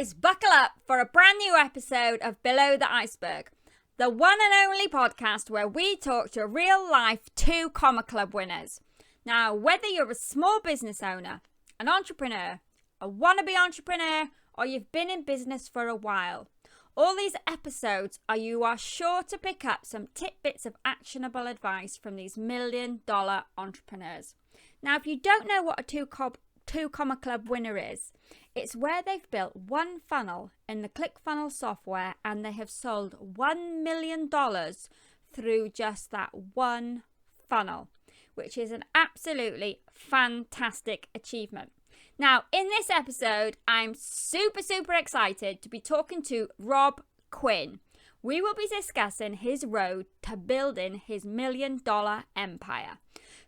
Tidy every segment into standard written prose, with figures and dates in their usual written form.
guys, buckle up for a brand new episode of Below the Iceberg, the one and only podcast where we talk to real life 2 Comma Club winners. Now, whether you're a small business owner, an entrepreneur, a wannabe entrepreneur, or you've been in business for a while, all these episodes you are sure to pick up some tidbits of actionable advice from these $1 million entrepreneurs. Now, if you don't know what a 2 Comma Club winner is, it's where they've built one funnel in the ClickFunnels software and they have sold $1 million through just that one funnel, which is an absolutely fantastic achievement. Now, in this episode, I'm super excited to be talking to Robb Quinn. We will be discussing his road to building his $1 million empire.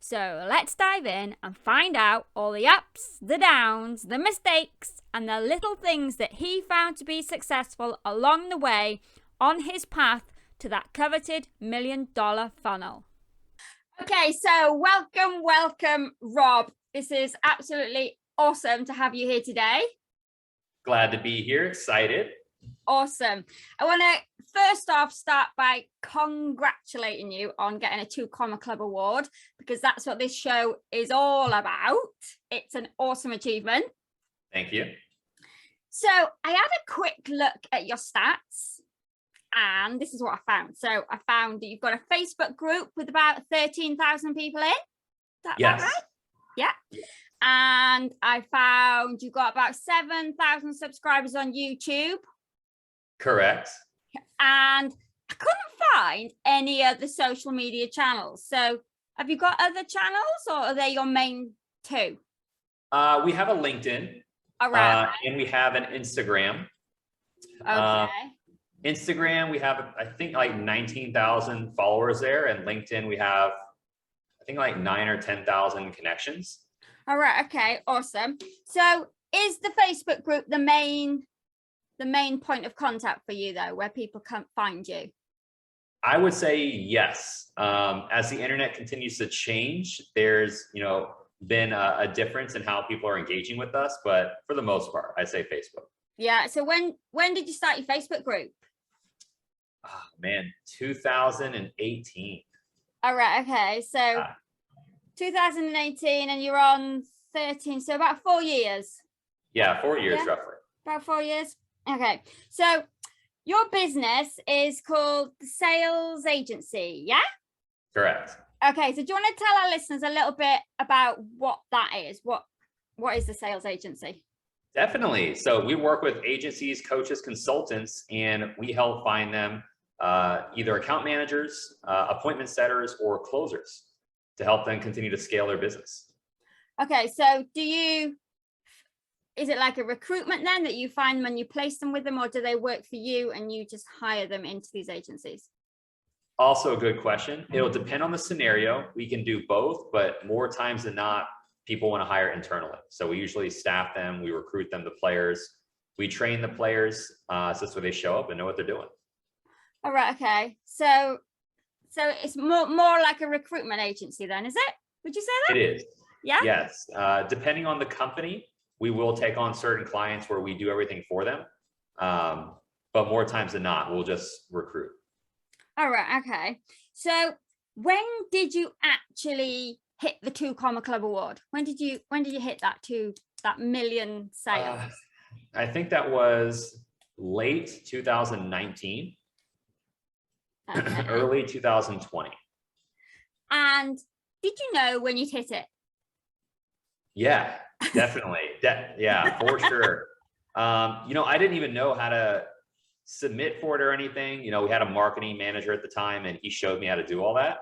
So let's dive in and find out all the ups, the downs, the mistakes, and the little things that he found to be successful along the way on his path to that coveted $1 million funnel. Okay, so welcome, Robb. This is absolutely awesome to have you here today. Glad to be here. Excited. Awesome. I want to first off start by congratulating you on getting a 2 Comma Club award, because that's what this show is all about. It's an awesome achievement. Thank you. So I had a quick look at your stats and this is what I found. So I found that you've got a Facebook group with about 13,000 people in. Is that yes. right? Yeah. And I found you got about 7,000 subscribers on YouTube. Correct. And I couldn't find any other social media channels. So have you got other channels or are they your main 2? We have a LinkedIn. All right. And we have an Instagram. Okay. Instagram, we have, I think, like 19,000 followers there. And LinkedIn, we have, I think, like 9 or 10,000 connections. All right. Okay. Awesome. So is the Facebook group the main point of contact for you, though, where people can find you? I would say yes. As the internet continues to change, there's, been a difference in how people are engaging with us, but for the most part, I say Facebook. Yeah. So when did you start your Facebook group? Oh, man, 2018. All right. Okay. So 2018 and you're on 13. So about 4 years. Yeah. 4 years, roughly. About 4 years. Okay. So your business is called the Sales Agency. Yeah. Correct. Okay. So do you want to tell our listeners a little bit about what that is? What is the Sales Agency? Definitely. So we work with agencies, coaches, consultants, and we help find them either account managers, appointment setters, or closers to help them continue to scale their business. Okay. So is it like a recruitment then that you find them and you place them with them, or do they work for you and you just hire them into these agencies? Also a good question. It'll depend on the scenario. We can do both, but more times than not, people want to hire internally. So we usually staff them, we recruit them to players, we train the players, so that's where they show up and know what they're doing. All right. Okay. So it's more like a recruitment agency then, is it? Would you say that? It is. Yeah. Yes. Depending on the company, we will take on certain clients where we do everything for them. But more times than not, we'll just recruit. All right. Okay. So when did you actually hit the 2 Comma Club award? When did you hit that million sales? I think that was late 2019, okay. Early 2020. And did you know when you'd hit it? Yeah, definitely. Yeah, for sure. I didn't even know how to submit for it or anything. We had a marketing manager at the time and he showed me how to do all that.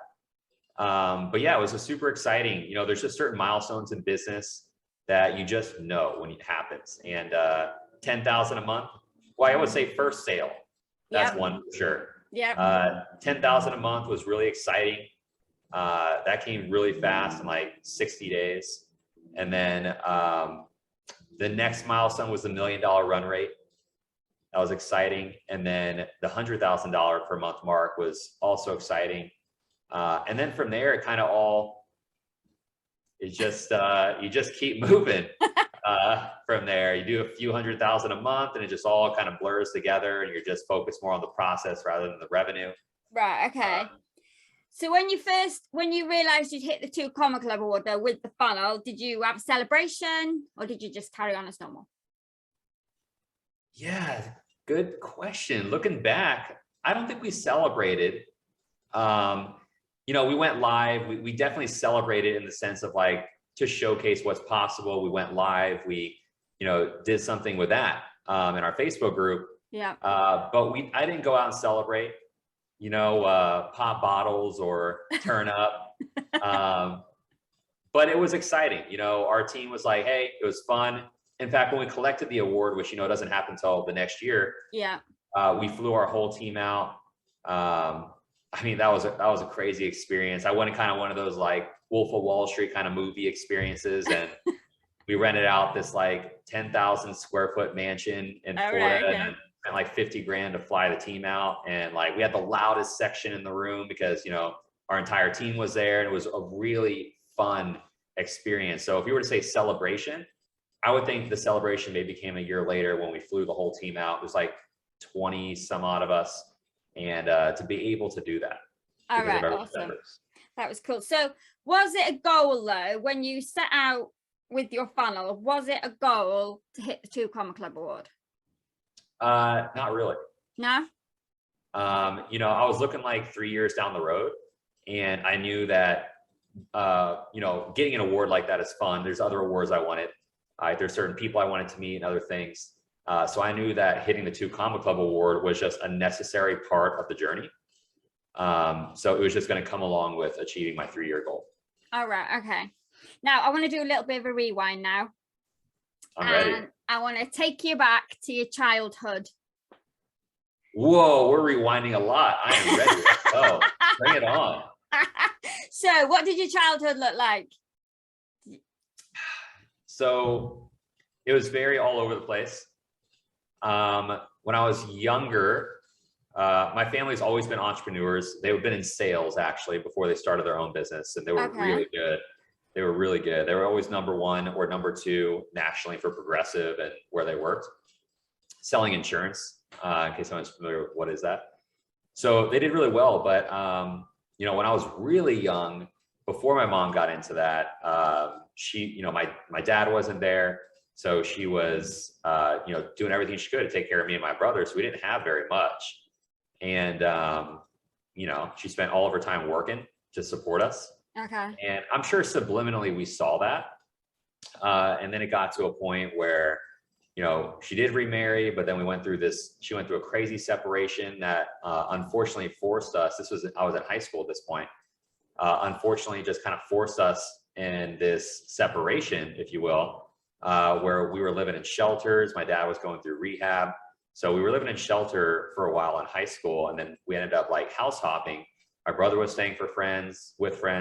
But yeah, it was super exciting. There's just certain milestones in business that you just know when it happens. And 10,000 a month. Well, I would say first sale. That's one for sure. Yeah. 10,000 a month was really exciting. That came really fast in like 60 days. And then the next milestone was the $1 million run rate. That was exciting. And then the $100,000 per month mark was also exciting. And then from there, it kind of all, you just keep moving. from there. You do a few $100,000 a month and it just all kind of blurs together and you're just focused more on the process rather than the revenue. Right. Okay. So when you realized you'd hit the 2 Comma Club award though with the funnel, did you have a celebration or did you just carry on as normal? Yeah, good question. Looking back, I don't think we celebrated. You know, we went live. We definitely celebrated in the sense of like to showcase what's possible. We went live. We, you know, did something with that in our Facebook group. Yeah. But I didn't go out and celebrate, you know, pop bottles or turn up. But it was exciting. You know, our team was like, hey, it was fun. In fact, when we collected the award, which, you know, doesn't happen until the next year. Yeah. We flew our whole team out. I mean, that was a crazy experience. I went in kind of one of those like Wolf of Wall Street kind of movie experiences, and we rented out this like 10,000 square foot mansion in Florida, and spent like 50 grand to fly the team out. And like we had the loudest section in the room because, you know, our entire team was there, and it was a really fun experience. So if you were to say celebration, I would think the celebration maybe came a year later when we flew the whole team out. It was like 20 some odd of us, and to be able to do that. All right, awesome. That was cool. So was it a goal though, when you set out with your funnel, was it a goal to hit the 2 Comma Club award? Not really. No? You know, I was looking like 3 years down the road, and I knew that, you know, getting an award like that is fun. There's other awards I wanted. There's certain people I wanted to meet and other things. So I knew that hitting the 2 Comma Club award was just a necessary part of the journey. So it was just going to come along with achieving my 3-year goal. All right. Okay. Now I want to do a little bit of a rewind now. I'm ready. I want to take you back to your childhood. Whoa, we're rewinding a lot. I am ready. Oh, bring it on. So what did your childhood look like? So it was very all over the place. When I was younger, my family's always been entrepreneurs. They've been in sales actually before they started their own business, and they were really good. They were really good. They were always #1 or #2 nationally for Progressive and where they worked, selling insurance, in case anyone's familiar with what is that. So they did really well. But, you know, when I was really young, before my mom got into that, you know, my dad wasn't there. So she was, you know, doing everything she could to take care of me and my brother. So we didn't have very much. And, you know, she spent all of her time working to support us. Okay. And I'm sure subliminally we saw that. And then it got to a point where, you know, she did remarry, but then she went through a crazy separation that unfortunately forced us, I was in high school at this point, unfortunately just kind of forced us in this separation, if you will, where we were living in shelters. My dad was going through rehab. So we were living in shelter for a while in high school, and then we ended up like house hopping. My brother was staying with friends.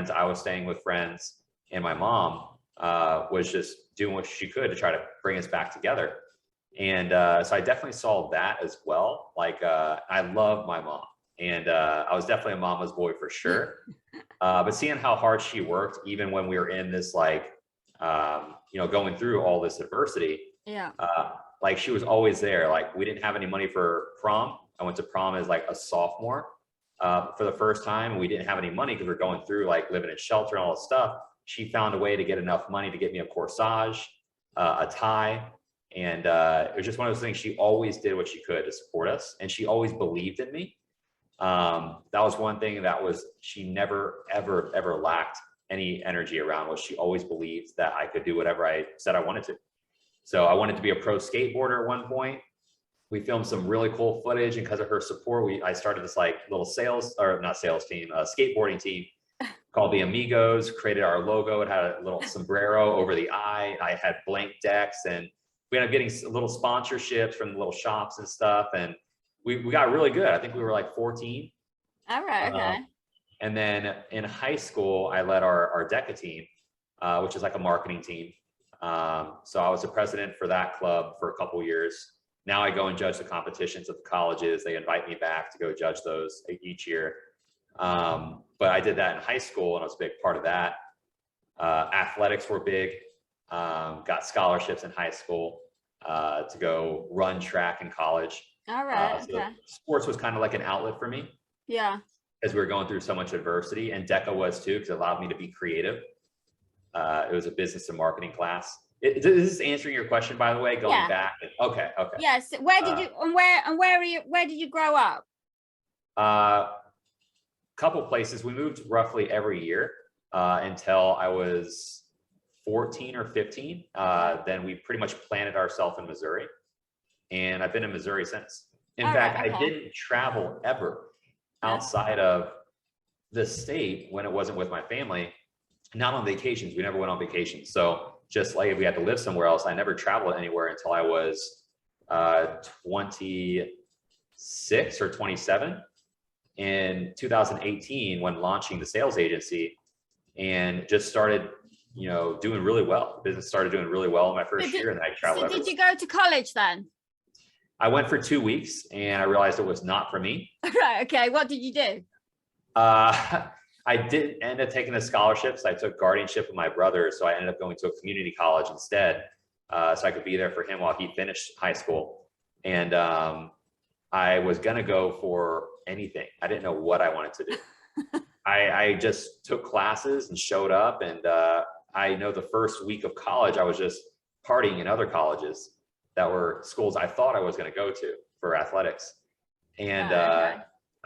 I was staying with friends, and my mom was just doing what she could to try to bring us back together. And so I definitely saw that as well. Like I love my mom, and I was definitely a mama's boy for sure. But seeing how hard she worked, even when we were in this, like, you know, going through all this adversity, like she was always there. Like we didn't have any money for prom. I went to prom as like a sophomore for the first time. We didn't have any money because we're going through like living in shelter and all this stuff. She found a way to get enough money to get me a corsage, a tie. And it was just one of those things. She always did what she could to support us, and she always believed in me. That was one thing she never, ever, ever lacked any energy around, was she always believed that I could do whatever I said I wanted to. So I wanted to be a pro skateboarder at one point. We filmed some really cool footage, and because of her support, I started this like little skateboarding team called the Amigos, created our logo. It had a little sombrero over the eye. I had blank decks, and we ended up getting little sponsorships from little shops and stuff. And we got really good. I think we were like 14. All right. Okay. And then in high school, I led our DECA team, which is like a marketing team. So I was the president for that club for a couple of years. Now I go and judge the competitions at the colleges. They invite me back to go judge those each year. But I did that in high school, and I was a big part of that. Athletics were big. got scholarships in high school to go run track in college. All right. So Okay. sports was kind of like an outlet for me. Yeah. As we were going through so much adversity, and DECA was too, because it allowed me to be creative. It was a business and marketing class. Is this answering your question, by the way, going back? Okay. Yes. Where did you, where did you grow up? Couple places. We moved roughly every year until I was 14 or 15. Then we pretty much planted ourselves in Missouri, and I've been in Missouri since. In fact, I didn't travel ever outside of the state when it wasn't with my family, not on vacations. We never went on vacations. So just like if we had to live somewhere else, I never traveled anywhere until I was 26 or 27 in 2018 when launching the sales agency, and just started, you know, doing really well. The business started doing really well in my first year, and then I traveled everywhere. Did you go to college then? I went for 2 weeks and I realized it was not for me. Right. Okay. What did you do? I didn't end up taking the scholarships. I took guardianship of my brother. So I ended up going to a community college instead. So I could be there for him while he finished high school. And I was going to go for anything. I didn't know what I wanted to do. I just took classes and showed up. And I know the first week of college, I was just partying in other colleges that were schools I thought I was going to go to for athletics. And I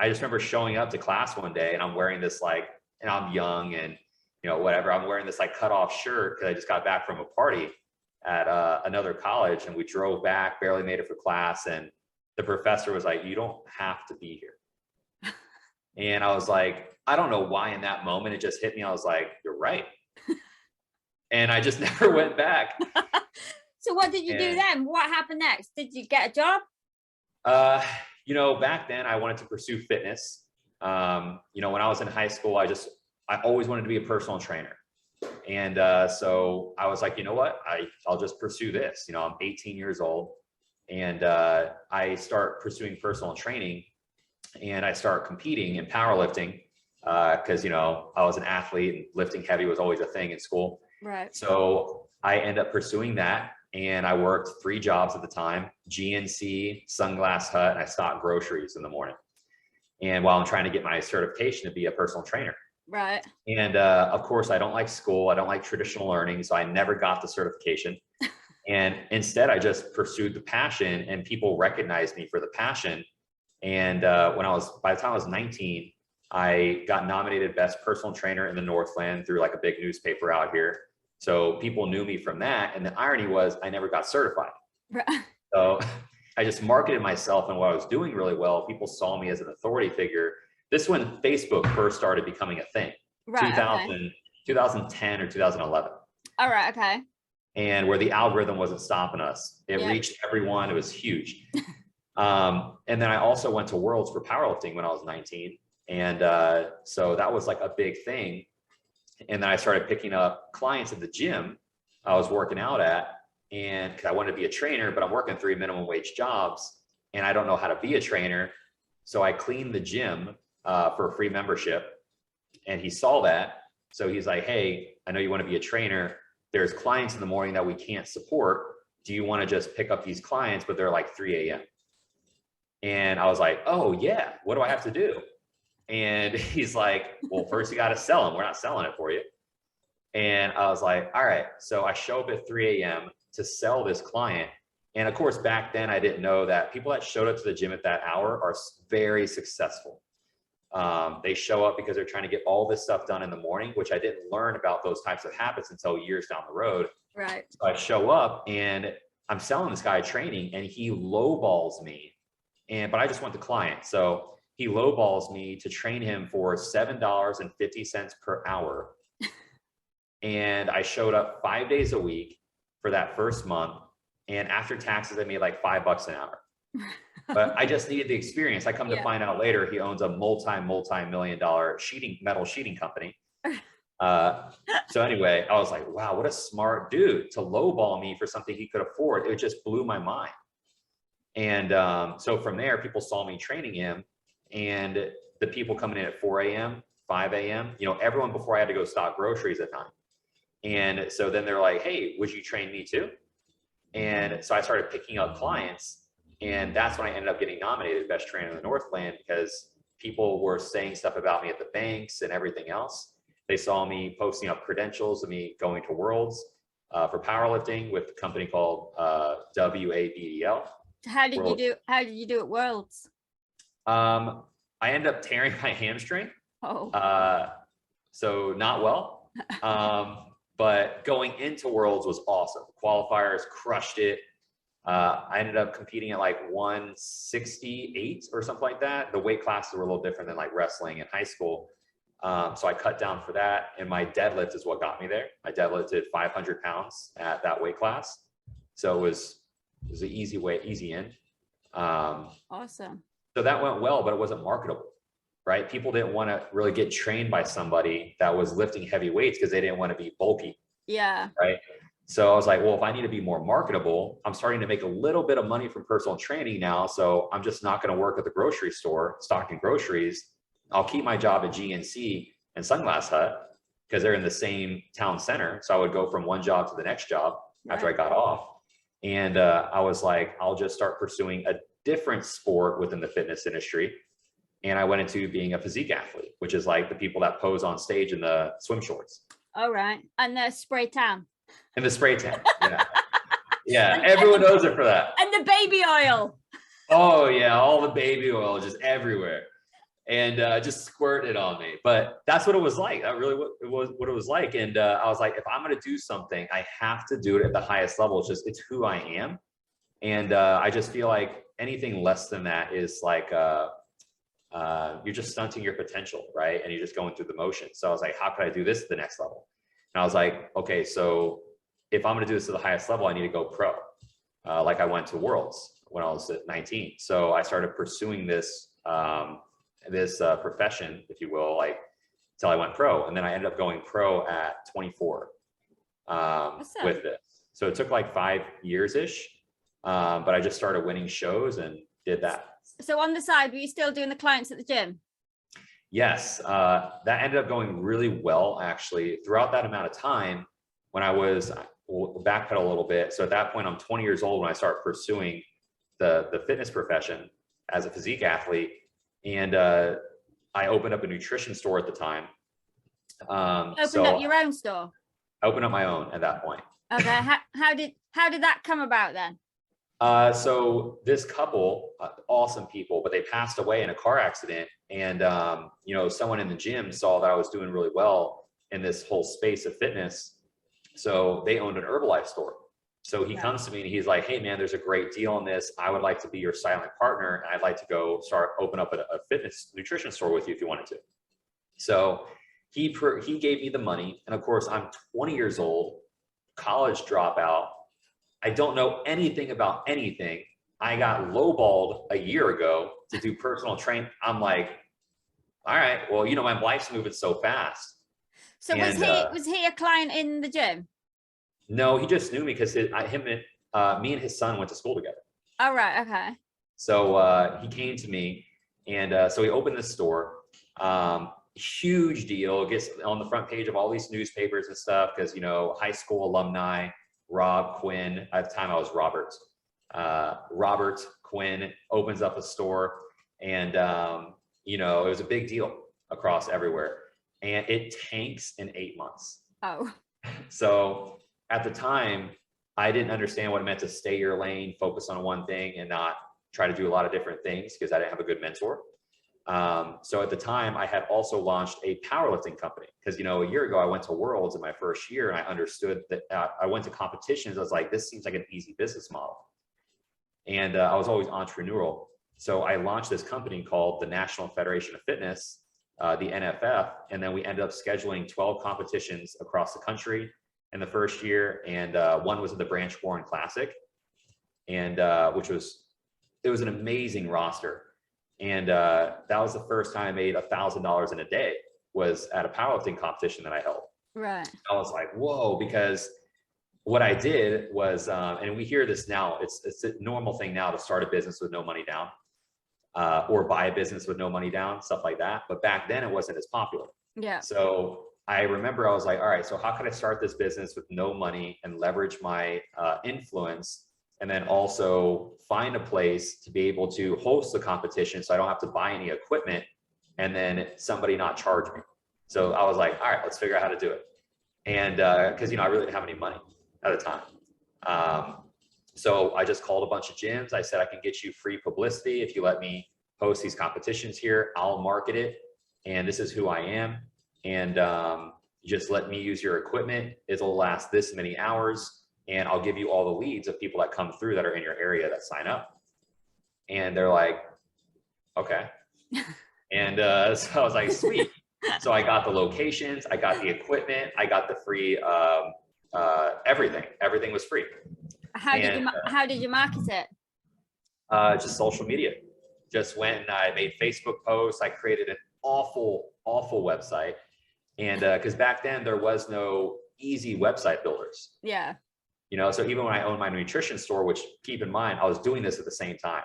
just remember showing up to class one day, and I'm wearing this like, and I'm young and, you know, whatever, I'm wearing this like cut off shirt because I just got back from a party at another college, and we drove back, barely made it for class. And the professor was like, "You don't have to be here." And I was like, I don't know why in that moment it just hit me. I was like, "You're right." And I just never went back. So what did you do then? What happened next? Did you get a job? You know, back then I wanted to pursue fitness. You know, when I was in high school, I always wanted to be a personal trainer. And so I was like, you know what, I'll just pursue this. You know, I'm 18 years old, and I start pursuing personal training, and I start competing in powerlifting because, you know, I was an athlete and lifting heavy was always a thing in school. Right. So I end up pursuing that. And I worked 3 jobs at the time: GNC, Sunglass Hut, and I stocked groceries in the morning. And while I'm trying to get my certification to be a personal trainer. Right. And of course, I don't like school. I don't like traditional learning. So I never got the certification. And instead, I just pursued the passion, and people recognized me for the passion. And by the time I was 19, I got nominated Best Personal Trainer in the Northland through like a big newspaper out here. So people knew me from that. And the irony was I never got certified. Right. So I just marketed myself, and what I was doing really well, people saw me as an authority figure. This is when Facebook first started becoming a thing. Right. 2010 or 2011. All right. Okay. And where the algorithm wasn't stopping us. It reached everyone. It was huge. And then I also went to Worlds for powerlifting when I was 19. And so that was like a big thing. And then I started picking up clients at the gym I was working out at, and because I wanted to be a trainer, but I'm working 3 minimum wage jobs and I don't know how to be a trainer. So I cleaned the gym for a free membership, and he saw that. So he's like, "Hey, I know you want to be a trainer. There's clients in the morning that we can't support. Do you want to just pick up these clients, but they're like 3 a.m.? And I was like, "Oh yeah, what do I have to do?" And he's like, "Well, first you got to sell them. We're not selling it for you." And I was like, all right. So I show up at 3 a.m. to sell this client. And of course, back then I didn't know that people that showed up to the gym at that hour are very successful. They show up because they're trying to get all this stuff done in the morning, which I didn't learn about those types of habits until years down the road. Right. So I show up and I'm selling this guy training, and he lowballs me. But I just want the client. So he lowballs me to train him for $7.50 per hour. And I showed up 5 days a week for that first month. And after taxes, I made like $5 an hour. But I just needed the experience. I come to find out later, he owns a multi-million-dollar metal sheeting company. So anyway, I was like, wow, what a smart dude to lowball me for something he could afford. It just blew my mind. And so from there, people saw me training him, and the people coming in at 4 a.m., 5 a.m., you know, everyone before I had to go stock groceries at 9. And so then they're like, hey, would you train me too? And so I started picking up clients, and that's when I ended up getting nominated Best Trainer in the Northland, because people were saying stuff about me at the banks and everything else. They saw me posting up credentials of me going to Worlds for powerlifting with a company called WABDL. How did you do at Worlds? I ended up tearing my hamstring. Oh. So not well. But going into Worlds was awesome. Qualifiers crushed it. I ended up competing at like 168 or something like that. The weight classes were a little different than like wrestling in high school. So I cut down for that, and my deadlift is what got me there. I deadlifted 500 pounds at that weight class. So it was an easy in. Awesome. So that went well, but it wasn't marketable, right? People didn't want to really get trained by somebody that was lifting heavy weights because they didn't want to be bulky. Yeah. Right. So I was like, well, if I need to be more marketable, I'm starting to make a little bit of money from personal training now. So I'm just not going to work at the grocery store stocking groceries. I'll keep my job at GNC and Sunglass Hut because they're in the same town center. So I would go from one job to the next job after I got off. And I was like, I'll just start pursuing a different sport within the fitness industry. And I went into being a physique athlete, which is like the people that pose on stage in the swim shorts. All right. And the spray tan. And the spray tan. Yeah. Yeah. Everyone knows it for that. And the baby oil. Oh yeah. All the baby oil just everywhere. And just squirted on me. But that's what it was like. That really what it was like. And I was like, if I'm going to do something, I have to do it at the highest level. It's who I am. And I just feel like anything less than that is like, you're just stunting your potential, right? And you're just going through the motion. So I was like, how could I do this at the next level? And I was like, okay, so if I'm going to do this to the highest level, I need to go pro. Like I went to Worlds when I was at 19. So I started pursuing this, profession, if you will, like until I went pro. And then I ended up going pro at 24 with this. So it took like 5 years-ish, but I just started winning shows and did that. So on the side, were you still doing the clients at the gym? Yes, that ended up going really well, actually. Throughout that amount of time, when I was, we'll backpedal a little bit. So at that point, I'm 20 years old when I start pursuing the fitness profession as a physique athlete. And I opened up a nutrition store at the time. Opened up your own store? I opened up my own at that point. Okay, how did that come about then? So this couple, awesome people, but they passed away in a car accident. And, someone in the gym saw that I was doing really well in this whole space of fitness. So they owned an Herbalife store. So he comes to me and he's like, hey man, there's a great deal on this. I would like to be your silent partner. And I'd like to go open up a fitness nutrition store with you if you wanted to. So he gave me the money. And of course I'm 20 years old, college dropout. I don't know anything about anything. I got lowballed a year ago to do personal training. I'm like, all right, well, my life's moving so fast. So and, was he a client in the gym? No, he just knew me because me and his son went to school together. Oh, right. Okay. So he came to me, and so he opened this store. Huge deal. It gets on the front page of all these newspapers and stuff because, high school alumni, Robb Quinn, at the time I was Robert Quinn opens up a store, and it was a big deal across everywhere, and it tanks in 8 months. Oh. So at the time I didn't understand what it meant to stay your lane, focus on one thing and not try to do a lot of different things because I didn't have a good mentor. So at the time I had also launched a powerlifting company because, a year ago I went to Worlds in my first year and I understood that I went to competitions. I was like, this seems like an easy business model. And I was always entrepreneurial. So I launched this company called the National Federation of Fitness, the NFF. And then we ended up scheduling 12 competitions across the country in the first year. And one was in the Branch Warren Classic, and it was an amazing roster. And that was the first time I made $1,000 in a day, was at a powerlifting competition that I held. Right. I was like, whoa, because what I did was, and we hear this now, it's a normal thing now to start a business with no money down, or buy a business with no money down, stuff like that. But back then it wasn't as popular. Yeah. So I remember I was like, all right, so how can I start this business with no money and leverage my influence, and then also find a place to be able to host the competition so I don't have to buy any equipment and then somebody not charge me. So I was like, all right, let's figure out how to do it. And because, I really didn't have any money at the time. So I just called a bunch of gyms. I said, I can get you free publicity if you let me host these competitions here. I'll market it. And this is who I am. And just let me use your equipment. It'll last this many hours. And I'll give you all the leads of people that come through that are in your area that sign up. And they're like, okay. And so I was like, sweet. So I got the locations, I got the equipment, I got the free everything. Everything was free. How did you market it? Just social media. Just went and I made Facebook posts. I created an awful website. And because back then there was no easy website builders. Yeah. So even when I owned my nutrition store, which keep in mind, I was doing this at the same time,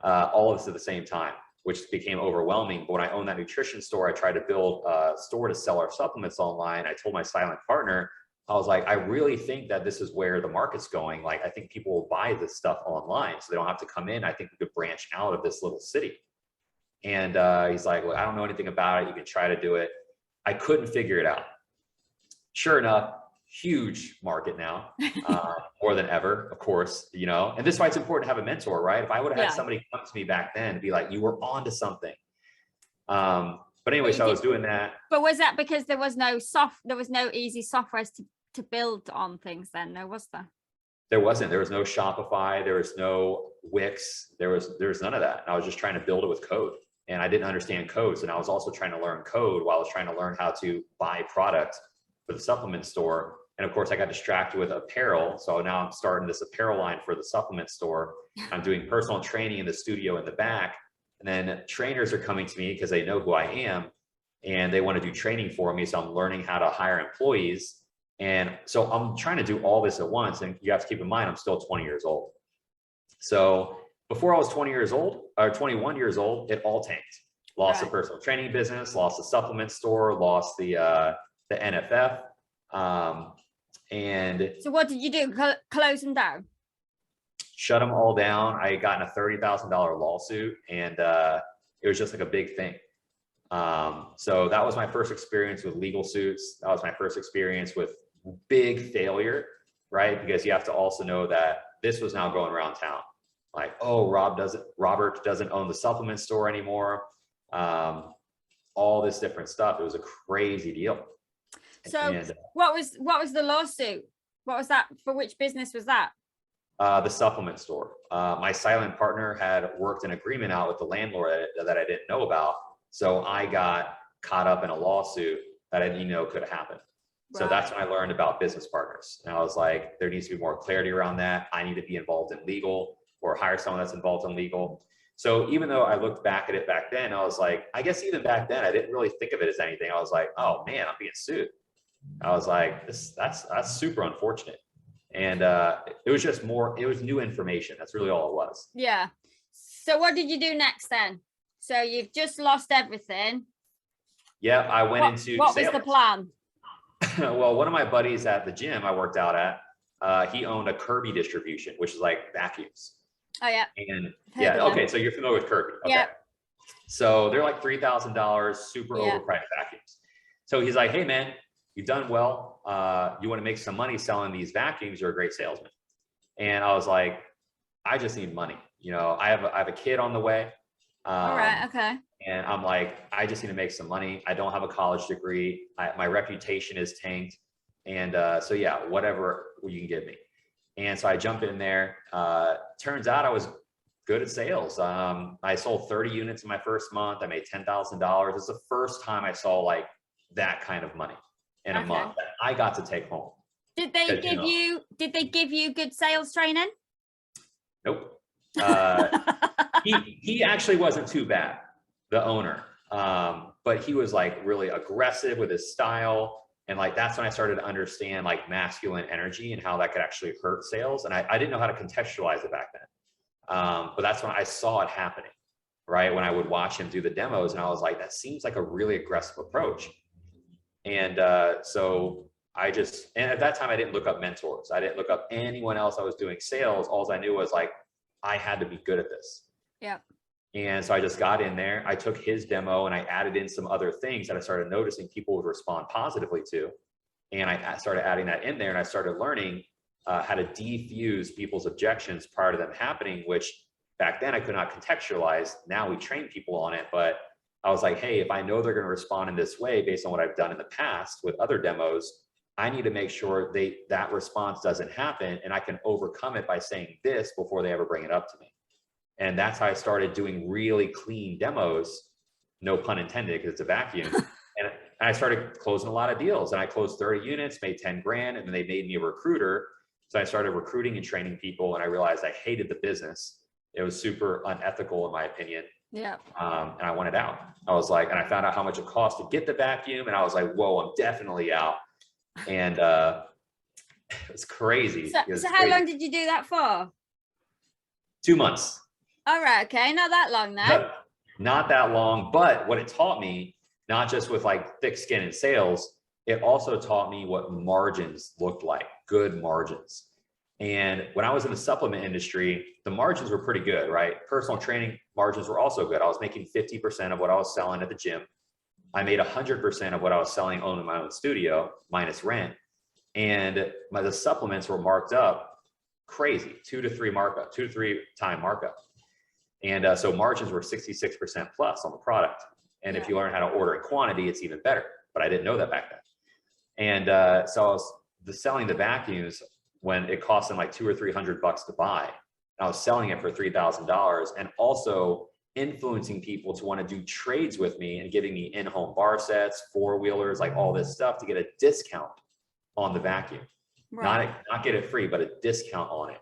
all of this at the same time, which became overwhelming. But when I owned that nutrition store, I tried to build a store to sell our supplements online. I told my silent partner, I was like, I really think that this is where the market's going. Like, I think people will buy this stuff online, so they don't have to come in. I think we could branch out of this little city. And he's like, well, I don't know anything about it. You can try to do it. I couldn't figure it out. Sure enough, huge market now, more than ever, of course, and this is why it's important to have a mentor, right? If I would have had somebody come to me back then and be like, you were on to something. But anyway, so I was doing that. But was that because there was no easy software to build on things then? No, was there? There wasn't. There was no Shopify. There was no Wix. There was none of that. And I was just trying to build it with code. And I didn't understand codes. And I was also trying to learn code while I was trying to learn how to buy product for the supplement store. And of course I got distracted with apparel. So now I'm starting this apparel line for the supplement store. I'm doing personal training in the studio in the back. And then trainers are coming to me because they know who I am and they want to do training for me. So I'm learning how to hire employees. And so I'm trying to do all this at once. And you have to keep in mind, I'm still 20 years old. So before I was 20 years old or 21 years old, it all tanked. Lost the personal training business, lost the supplement store, lost the NFF. And so what did you do? Close them down? Shut them all down. I got in a $30,000 lawsuit, and it was just like a big thing. So that was my first experience with legal suits. That was my first experience with big failure, right? Because you have to also know that this was now going around town. Like, oh, Robert doesn't own the supplement store anymore. All this different stuff. It was a crazy deal. So what was the lawsuit? What was that? For which business was that? The supplement store. My silent partner had worked an agreement out with the landlord that I didn't know about. So I got caught up in a lawsuit that I didn't know could happen. Right. So that's when I learned about business partners. And I was like, there needs to be more clarity around that. I need to be involved in legal or hire someone that's involved in legal. So even though I looked back at it back then, I was like, I guess even back then, I didn't really think of it as anything. I was like, oh man, I'm being sued. I was like, that's super unfortunate. And it was just it was new information. That's really all it was. Yeah. So what did you do next then? So you've just lost everything. Yeah, I went into What sales. was the plan? Well, one of my buddies at the gym I worked out at, he owned a Kirby distribution, which is like vacuums. Oh yeah. And yeah, okay, so you're familiar with Kirby. Okay. Yeah. So they're like $3,000, super overpriced vacuums. So he's like, hey man, you've done well. You want to make some money selling these vacuums, you're a great salesman. And I was like, I just need money. I have a kid on the way. All right, okay. And I'm like, I just need to make some money. I don't have a college degree. My reputation is tanked. And so yeah, whatever you can give me. And so I jump in there. Turns out I was good at sales. I sold 30 units in my first month. I made $10,000. It's the first time I saw like that kind of money in a month that I got to take home. Did they give you good sales training? Nope. He actually wasn't too bad, the owner. But he was like really aggressive with his style. And like, that's when I started to understand like masculine energy and how that could actually hurt sales. And I didn't know how to contextualize it back then. But that's when I saw it happening, right? When I would watch him do the demos and I was like, that seems like a really aggressive approach. And so and at that time I didn't look up mentors. I didn't look up anyone else. I was doing sales. All I knew was like, I had to be good at this. Yeah. And so I just got in there. I took his demo and I added in some other things that I started noticing people would respond positively to. And I started adding that in there, and I started learning how to defuse people's objections prior to them happening, which back then I could not contextualize. Now we train people on it, but I was like, hey, if I know they're going to respond in this way based on what I've done in the past with other demos, I need to make sure that response doesn't happen, and I can overcome it by saying this before they ever bring it up to me. And that's how I started doing really clean demos, no pun intended, because it's a vacuum. And I started closing a lot of deals, and I closed 30 units, made 10 grand, and then they made me a recruiter. So I started recruiting and training people, and I realized I hated the business. It was super unethical in my opinion. Yeah. And I wanted out. I was like, and I found out how much it cost to get the vacuum, and I was like, whoa, I'm definitely out. And it's crazy. So how long did you do that for? 2 months. All right. Okay. Not that long then. Not that long, but what it taught me, not just with like thick skin and sales, it also taught me what margins looked like, good margins. And when I was in the supplement industry, the margins were pretty good, right? Personal training margins were also good. I was making 50% of what I was selling at the gym. I made 100% of what I was selling owning my own studio minus rent. And the supplements were marked up crazy, 2 to 3 time markup. And so margins were 66% plus on the product. And if you learn how to order in quantity, it's even better. But I didn't know that back then. And so I was selling the vacuums when it cost them like $200 or $300 to buy. I was selling it for $3,000, and also influencing people to want to do trades with me and giving me in-home bar sets, 4-wheelers, like all this stuff to get a discount on the vacuum. Right. Not get it free, but a discount on it.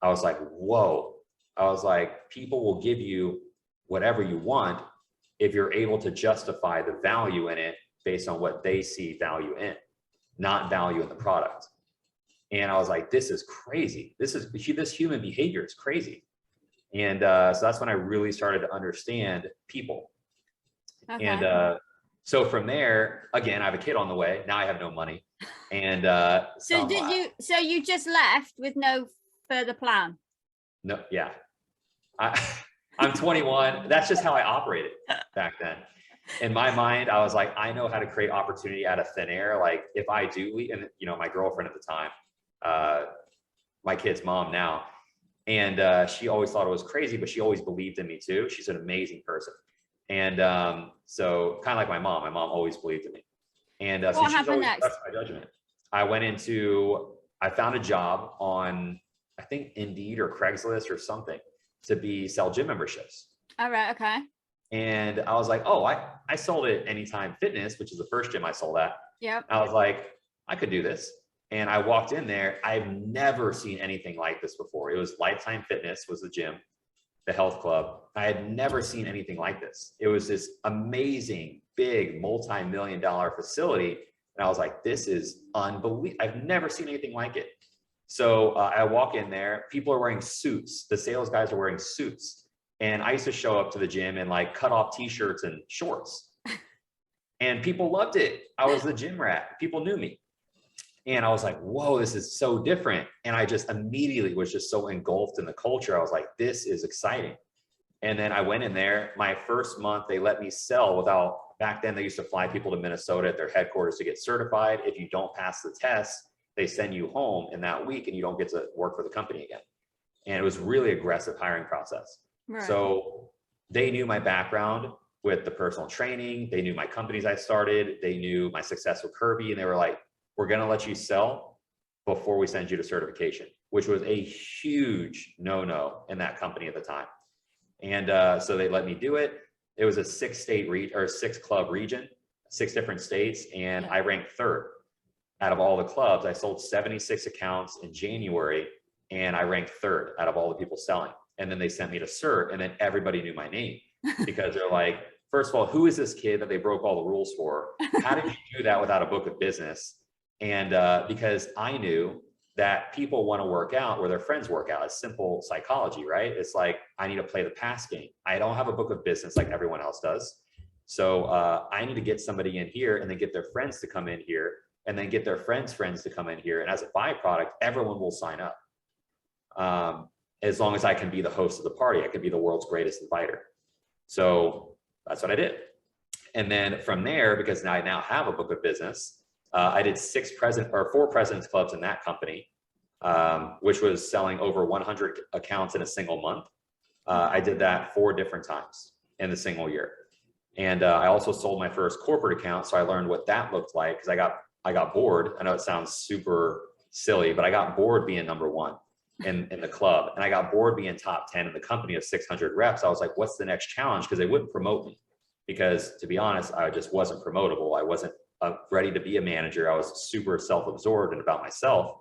I was like, whoa. I was like, people will give you whatever you want if you're able to justify the value in it based on what they see value in, not value in the product. And I was like, this is crazy. This human behavior is crazy. And so that's when I really started to understand people. Okay. And so from there, again, I have a kid on the way. Now I have no money. And so you just left with no further plan? No, yeah. I'm 21. That's just how I operated back then. In my mind, I was like, I know how to create opportunity out of thin air. Like if I do, and my girlfriend at the time, my kid's mom now, and she always thought it was crazy, but she always believed in me too. She's an amazing person. And so kind of like my mom always believed in me. And so she's always trusted my judgment. I found a job on, I think Indeed or Craigslist or something, to sell gym memberships. All right. Okay. And I was like, oh, I sold it Anytime Fitness, which is the first gym I sold at. Yep. I was like, I could do this. And I walked in there. I've never seen anything like this before. It was Lifetime Fitness was the gym, the health club. I had never seen anything like this. It was this amazing, big, multi-million-dollar facility. And I was like, this is unbelievable. I've never seen anything like it. So I walk in there, people are wearing suits. The sales guys are wearing suits. And I used to show up to the gym in like cut off t-shirts and shorts. And people loved it. I was the gym rat. People knew me. And I was like, whoa, this is so different. And I just immediately was just so engulfed in the culture. I was like, this is exciting. And then I went in there. My first month, they let me sell without, back then they used to fly people to Minnesota at their headquarters to get certified. If you don't pass the test, they send you home in that week and you don't get to work for the company again. And it was really aggressive hiring process. Right. So they knew my background with the personal training. They knew my companies I started. They knew my success with Kirby. And they were like, we're going to let you sell before we send you to certification, which was a huge no-no in that company at the time. And so they let me do it. It was a 6-club region, 6 different states. And I ranked 3rd out of all the clubs. I sold 76 accounts in January, and I ranked 3rd out of all the people selling. And then they sent me to cert, and then everybody knew my name because they're like, first of all, who is this kid that they broke all the rules for? How did you do that without a book of business? And because I knew that people want to work out where their friends work out. It's simple psychology, right? It's like, I need to play the pass game. I don't have a book of business like everyone else does. So I need to get somebody in here and then get their friends to come in here and then get their friends' friends to come in here. And as a byproduct, everyone will sign up. As long as I can be the host of the party, I can be the world's greatest inviter. So that's what I did. And then from there, because now I now have a book of business, I did 4 President's Clubs in that company, which was selling over 100 accounts in a single month. I did that 4 different times in the single year. And I also sold my first corporate account. So I learned what that looked like because I got bored. I know it sounds super silly, but I got bored being number 1 in the club. And I got bored being top 10 in the company of 600 reps. I was like, what's the next challenge? Because they wouldn't promote me. Because to be honest, I just wasn't promotable. I wasn't ready to be a manager. I was super self-absorbed and about myself.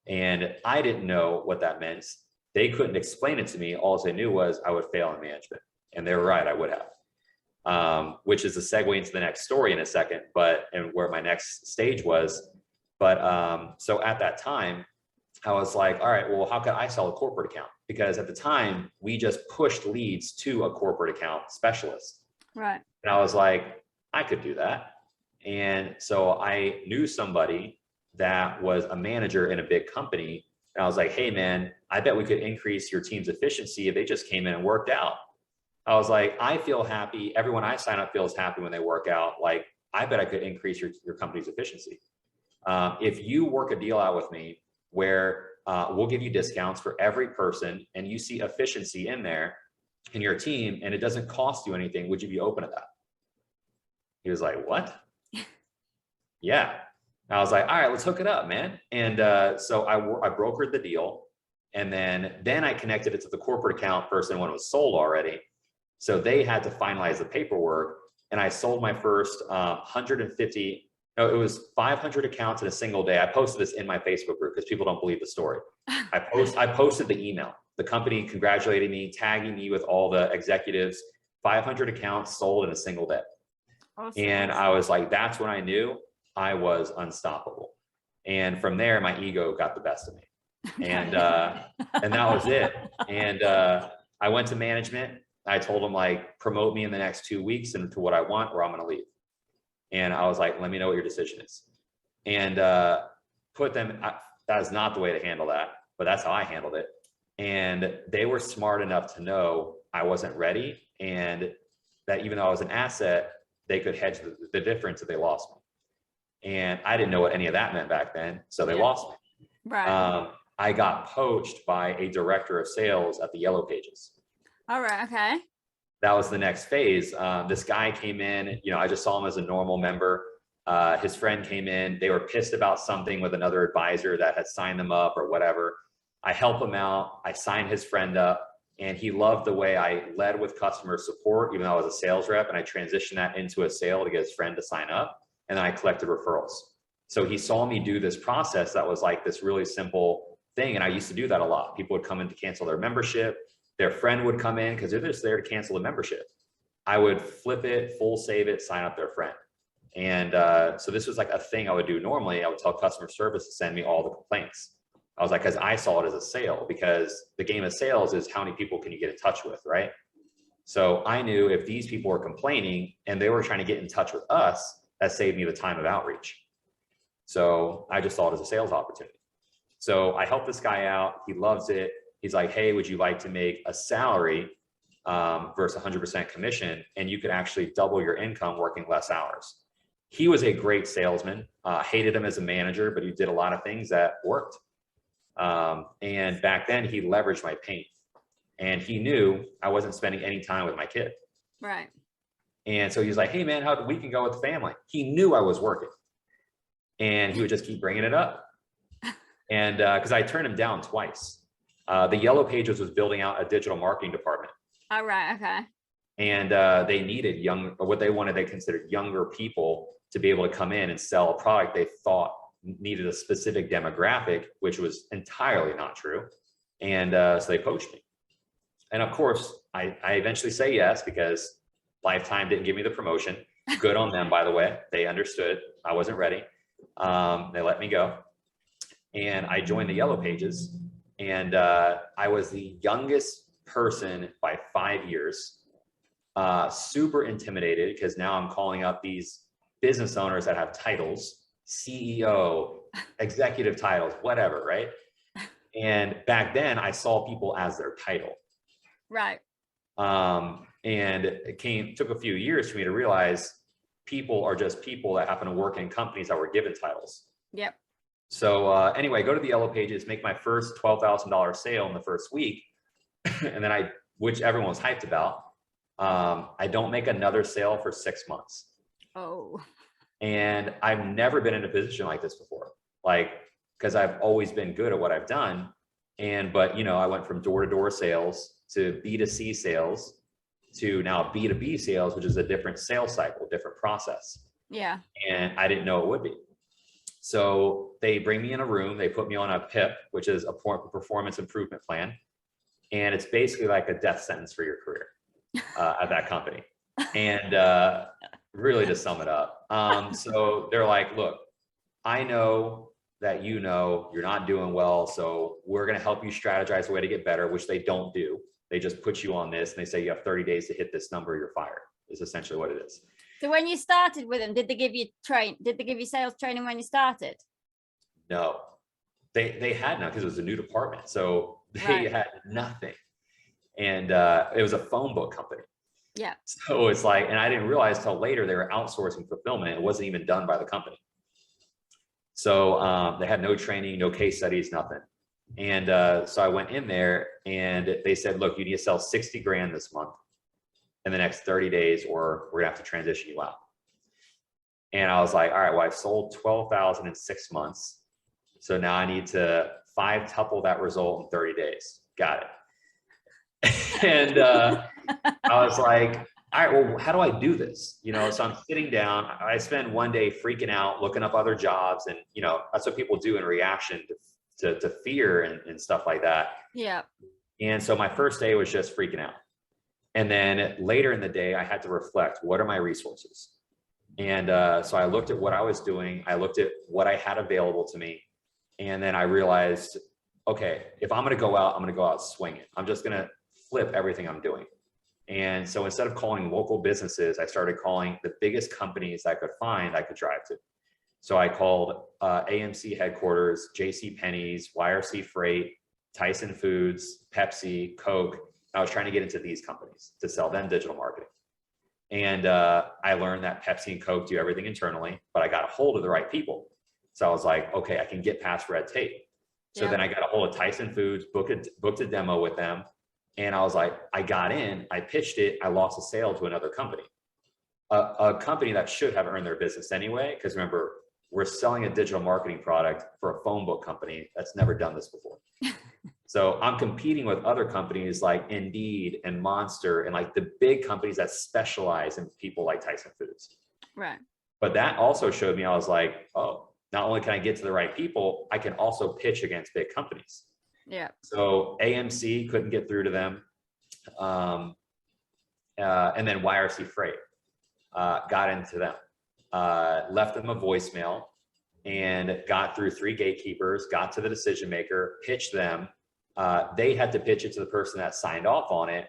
And I didn't know what that meant. They couldn't explain it to me. All they knew was I would fail in management. And they were right, I would have. Which is a segue into the next story in a second, and where my next stage was. But so at that time, I was like, all right, well, how could I sell a corporate account? Because at the time, we just pushed leads to a corporate account specialist. Right. And I was like, I could do that. And so I knew somebody that was a manager in a big company. And I was like, hey, man, I bet we could increase your team's efficiency if they just came in and worked out. I was like, I feel happy. Everyone I sign up feels happy when they work out. Like, I bet I could increase your company's efficiency. If you work a deal out with me where we'll give you discounts for every person and you see efficiency in there in your team and it doesn't cost you anything, would you be open to that? He was like, what? Yeah. And I was like, all right, let's hook it up, man. And so I brokered the deal, and then I connected it to the corporate account person when it was sold already. So they had to finalize the paperwork, and I sold my first 150. No, it was 500 accounts in a single day. I posted this in my Facebook group because people don't believe the story. I posted the email, the company congratulating me, tagging me with all the executives, 500 accounts sold in a single day. Awesome. And I was like, that's when I knew I was unstoppable. And from there, my ego got the best of me. And that was it. And I went to management. I told them, like, promote me in the next 2 weeks into what I want, or I'm going to leave. And I was like, let me know what your decision is. And put them, that is not the way to handle that, but that's how I handled it. And they were smart enough to know I wasn't ready, and that even though I was an asset, they could hedge the difference if they lost me. And I didn't know what any of that meant back then, so they lost me. Right. I got poached by a director of sales at the Yellow Pages. All right. Okay. That was the next phase. This guy came in, I just saw him as a normal member. His friend came in, they were pissed about something with another advisor that had signed them up or whatever. I help him out. I signed his friend up, and he loved the way I led with customer support, even though I was a sales rep, and I transitioned that into a sale to get his friend to sign up. And then I collected referrals. So he saw me do this process that was like this really simple thing. And I used to do that a lot. People would come in to cancel their membership. Their friend would come in because they're just there to cancel the membership. I would flip it, full save it, sign up their friend. And so this was like a thing I would do normally. I would tell customer service to send me all the complaints. I was like, because I saw it as a sale, because the game of sales is how many people can you get in touch with, right? So I knew if these people were complaining and they were trying to get in touch with us, that saved me the time of outreach. So I just saw it as a sales opportunity. So I helped this guy out. He loves it. He's like, hey, would you like to make a salary versus 100% commission? And you could actually double your income working less hours. He was a great salesman, hated him as a manager, but he did a lot of things that worked. And back then he leveraged my pain, and he knew I wasn't spending any time with my kid. Right. And so he was like, hey man, how the weekend go with the family? He knew I was working, and he would just keep bringing it up. And because I turned him down twice. The Yellow Pages was building out a digital marketing department. All right. Okay. And they needed what they wanted, they considered younger people to be able to come in and sell a product they thought needed a specific demographic, which was entirely not true. And so they poached me. And of course, I eventually say yes, because Lifetime didn't give me the promotion. Good on them, by the way. They understood I wasn't ready. They let me go. And I joined the Yellow Pages. And I was the youngest person by 5 years. super intimidated because now I'm calling up these business owners that have titles, CEO, executive titles, whatever, right? And back then I saw people as their title. Right. And it took a few years for me to realize people are just people that happen to work in companies that were given titles. Yep. So anyway, go to the Yellow Pages, make my first $12,000 sale in the first week. And then which everyone was hyped about. I don't make another sale for 6 months. Oh. And I've never been in a position like this before. Because I've always been good at what I've done. But I went from door-to-door sales to B2C sales to now B2B sales, which is a different sales cycle, different process. Yeah. And I didn't know it would be. So they bring me in a room, they put me on a PIP, which is a performance improvement plan. And it's basically like a death sentence for your career at that company. And really to sum it up. So they're like, look, I know that you're not doing well. So we're going to help you strategize a way to get better, which they don't do. They just put you on this and they say you have 30 days to hit this number, you're fired, is essentially what it is. So when you started with them, did they give you sales training when you started? No, they had none because it was a new department. So they had nothing. And it was a phone book company. Yeah. So it's like, and I didn't realize till later they were outsourcing fulfillment. It wasn't even done by the company. So they had no training, no case studies, nothing. And so I went in there and they said, look, you need to sell 60 grand this month in the next 30 days, or we're gonna have to transition you out. And I was like, all right, well, I've sold 12,000 in 6 months. So now I need to 5-tuple that result in 30 days. Got it. And I was like, all right, well, how do I do this? So I'm sitting down, I spend one day freaking out, looking up other jobs. And, that's what people do in reaction to fear and stuff like that. Yeah. And so my first day was just freaking out. And then later in the day, I had to reflect, what are my resources? And so I looked at what I was doing. I looked at what I had available to me. And then I realized, okay, if I'm going to go out, I'm going to go out swinging. I'm just going to flip everything I'm doing. And so instead of calling local businesses, I started calling the biggest companies I could find I could drive to. So I called AMC headquarters, JC Penney's, YRC Freight, Tyson Foods, Pepsi, Coke. I was trying to get into these companies to sell them digital marketing. And I learned that Pepsi and Coke do everything internally, but I got a hold of the right people. So I was like, okay, I can get past red tape. So then I got a hold of Tyson Foods, booked a demo with them. And I was like, I got in, I pitched it, I lost a sale to another company. A company that should have earned their business anyway, because remember, we're selling a digital marketing product for a phone book company that's never done this before. So I'm competing with other companies like Indeed and Monster and like the big companies that specialize in people like Tyson Foods. Right. But that also showed me, I was like, oh, not only can I get to the right people, I can also pitch against big companies. Yeah. So AMC couldn't get through to them. And then YRC Freight got into them, left them a voicemail and got through 3 gatekeepers, got to the decision maker, pitched them. They had to pitch it to the person that signed off on it.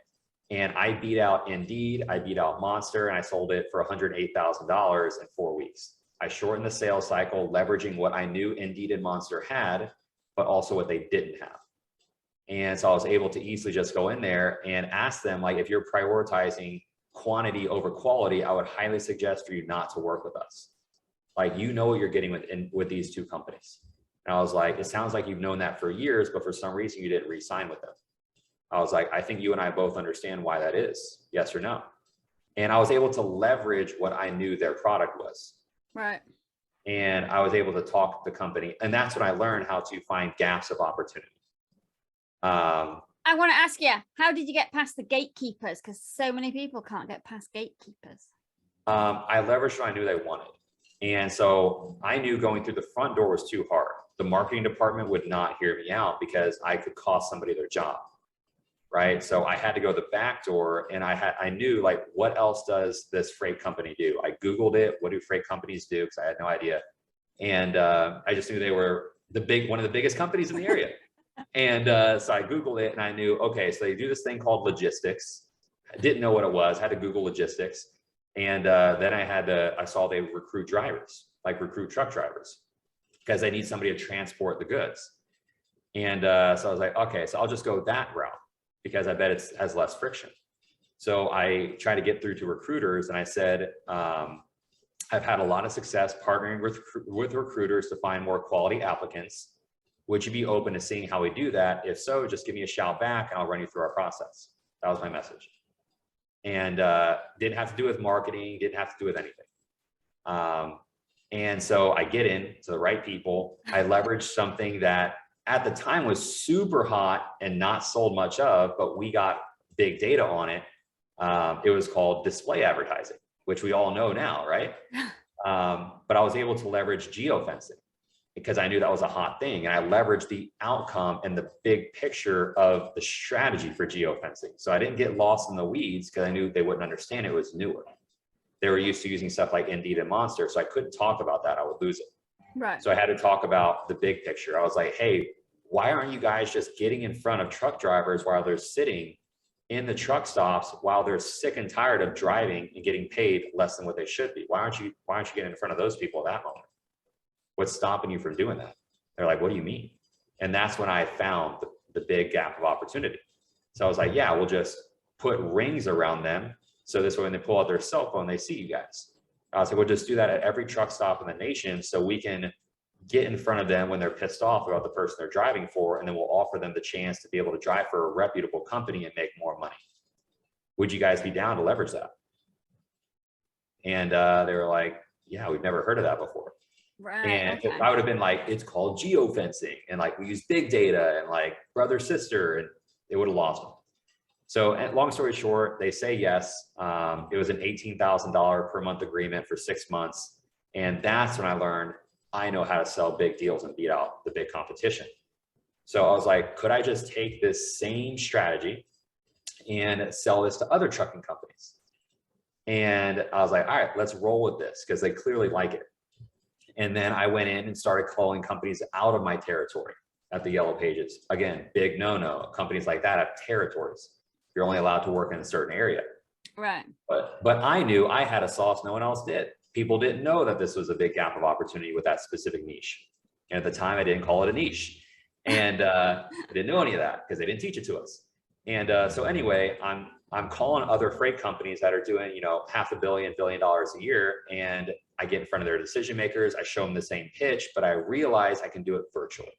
And I beat out Indeed, I beat out Monster, and I sold it for $108,000 in 4 weeks. I shortened the sales cycle, leveraging what I knew Indeed and Monster had, but also what they didn't have. And so I was able to easily just go in there and ask them, like, if you're prioritizing quantity over quality, I would highly suggest for you not to work with us. Like, you know what you're getting with these 2 companies. And I was like, it sounds like you've known that for years, but for some reason you didn't re-sign with them. I was like, I think you and I both understand why that is. Yes or no? And I was able to leverage what I knew their product was. Right. And I was able to talk to the company. And that's when I learned how to find gaps of opportunity. I want to ask you, how did you get past the gatekeepers? Because so many people can't get past gatekeepers. I leveraged what I knew they wanted. And so I knew going through the front door was too hard. The marketing department would not hear me out because I could cost somebody their job. Right. So I had to go the back door, and I knew, like, what else does this freight company do? I Googled it. What do freight companies do? Because I had no idea. And I just knew they were one of the biggest companies in the area. And so I Googled it and I knew, okay, so they do this thing called logistics. I didn't know what it was. Had to Google logistics. And then I saw they recruit drivers, like recruit truck drivers, because they need somebody to transport the goods. And so I was like, okay, so I'll just go that route because I bet it has less friction. So I tried to get through to recruiters, and I said, I've had a lot of success partnering with recruiters to find more quality applicants. Would you be open to seeing how we do that? If so, just give me a shout back and I'll run you through our process. That was my message. And didn't have to do with marketing, didn't have to do with anything. And so I get in to the right people. I leveraged something that at the time was super hot and not sold much of, but we got big data on it. It was called display advertising, which we all know now, right? But I was able to leverage geofencing because I knew that was a hot thing. And I leveraged the outcome and the big picture of the strategy for geofencing. So I didn't get lost in the weeds because I knew they wouldn't understand it was newer. They were used to using stuff like Indeed and Monster. So I couldn't talk about that. I would lose it. Right. So I had to talk about the big picture. I was like, hey, why aren't you guys just getting in front of truck drivers while they're sitting in the truck stops while they're sick and tired of driving and getting paid less than what they should be? Why aren't you getting in front of those people at that moment? What's stopping you from doing that? They're like, what do you mean? And that's when I found the big gap of opportunity. So I was like, yeah, we'll just put rings around them. So this way, when they pull out their cell phone, they see you guys. So we'll just do that at every truck stop in the nation so we can get in front of them when they're pissed off about the person they're driving for, and then we'll offer them the chance to be able to drive for a reputable company and make more money. Would you guys be down to leverage that? And they were like, yeah, we've never heard of that before. Right. And Okay. if I would have been like, it's called geofencing, and like we use big data and like brother, sister, and they would have lost them. So long story short, they say yes. It was an $18,000 per month agreement for 6 months. And that's when I learned I know how to sell big deals and beat out the big competition. So I was like, could I just take this same strategy and sell this to other trucking companies? And I was like, all right, let's roll with this because they clearly like it. And then I went in and started calling companies out of my territory at the Yellow Pages. Again, big no-no. Companies like that have territories. You're only allowed to work in a certain area. Right. But I knew I had a sauce no one else did. People didn't know that this was a big gap of opportunity with that specific niche. And at the time, I didn't call it a niche. And I didn't know any of that because they didn't teach it to us. And so anyway, I'm calling other freight companies that are doing, $500 million, $1 billion a year. And I get in front of their decision makers. I show them the same pitch, but I realize I can do it virtually.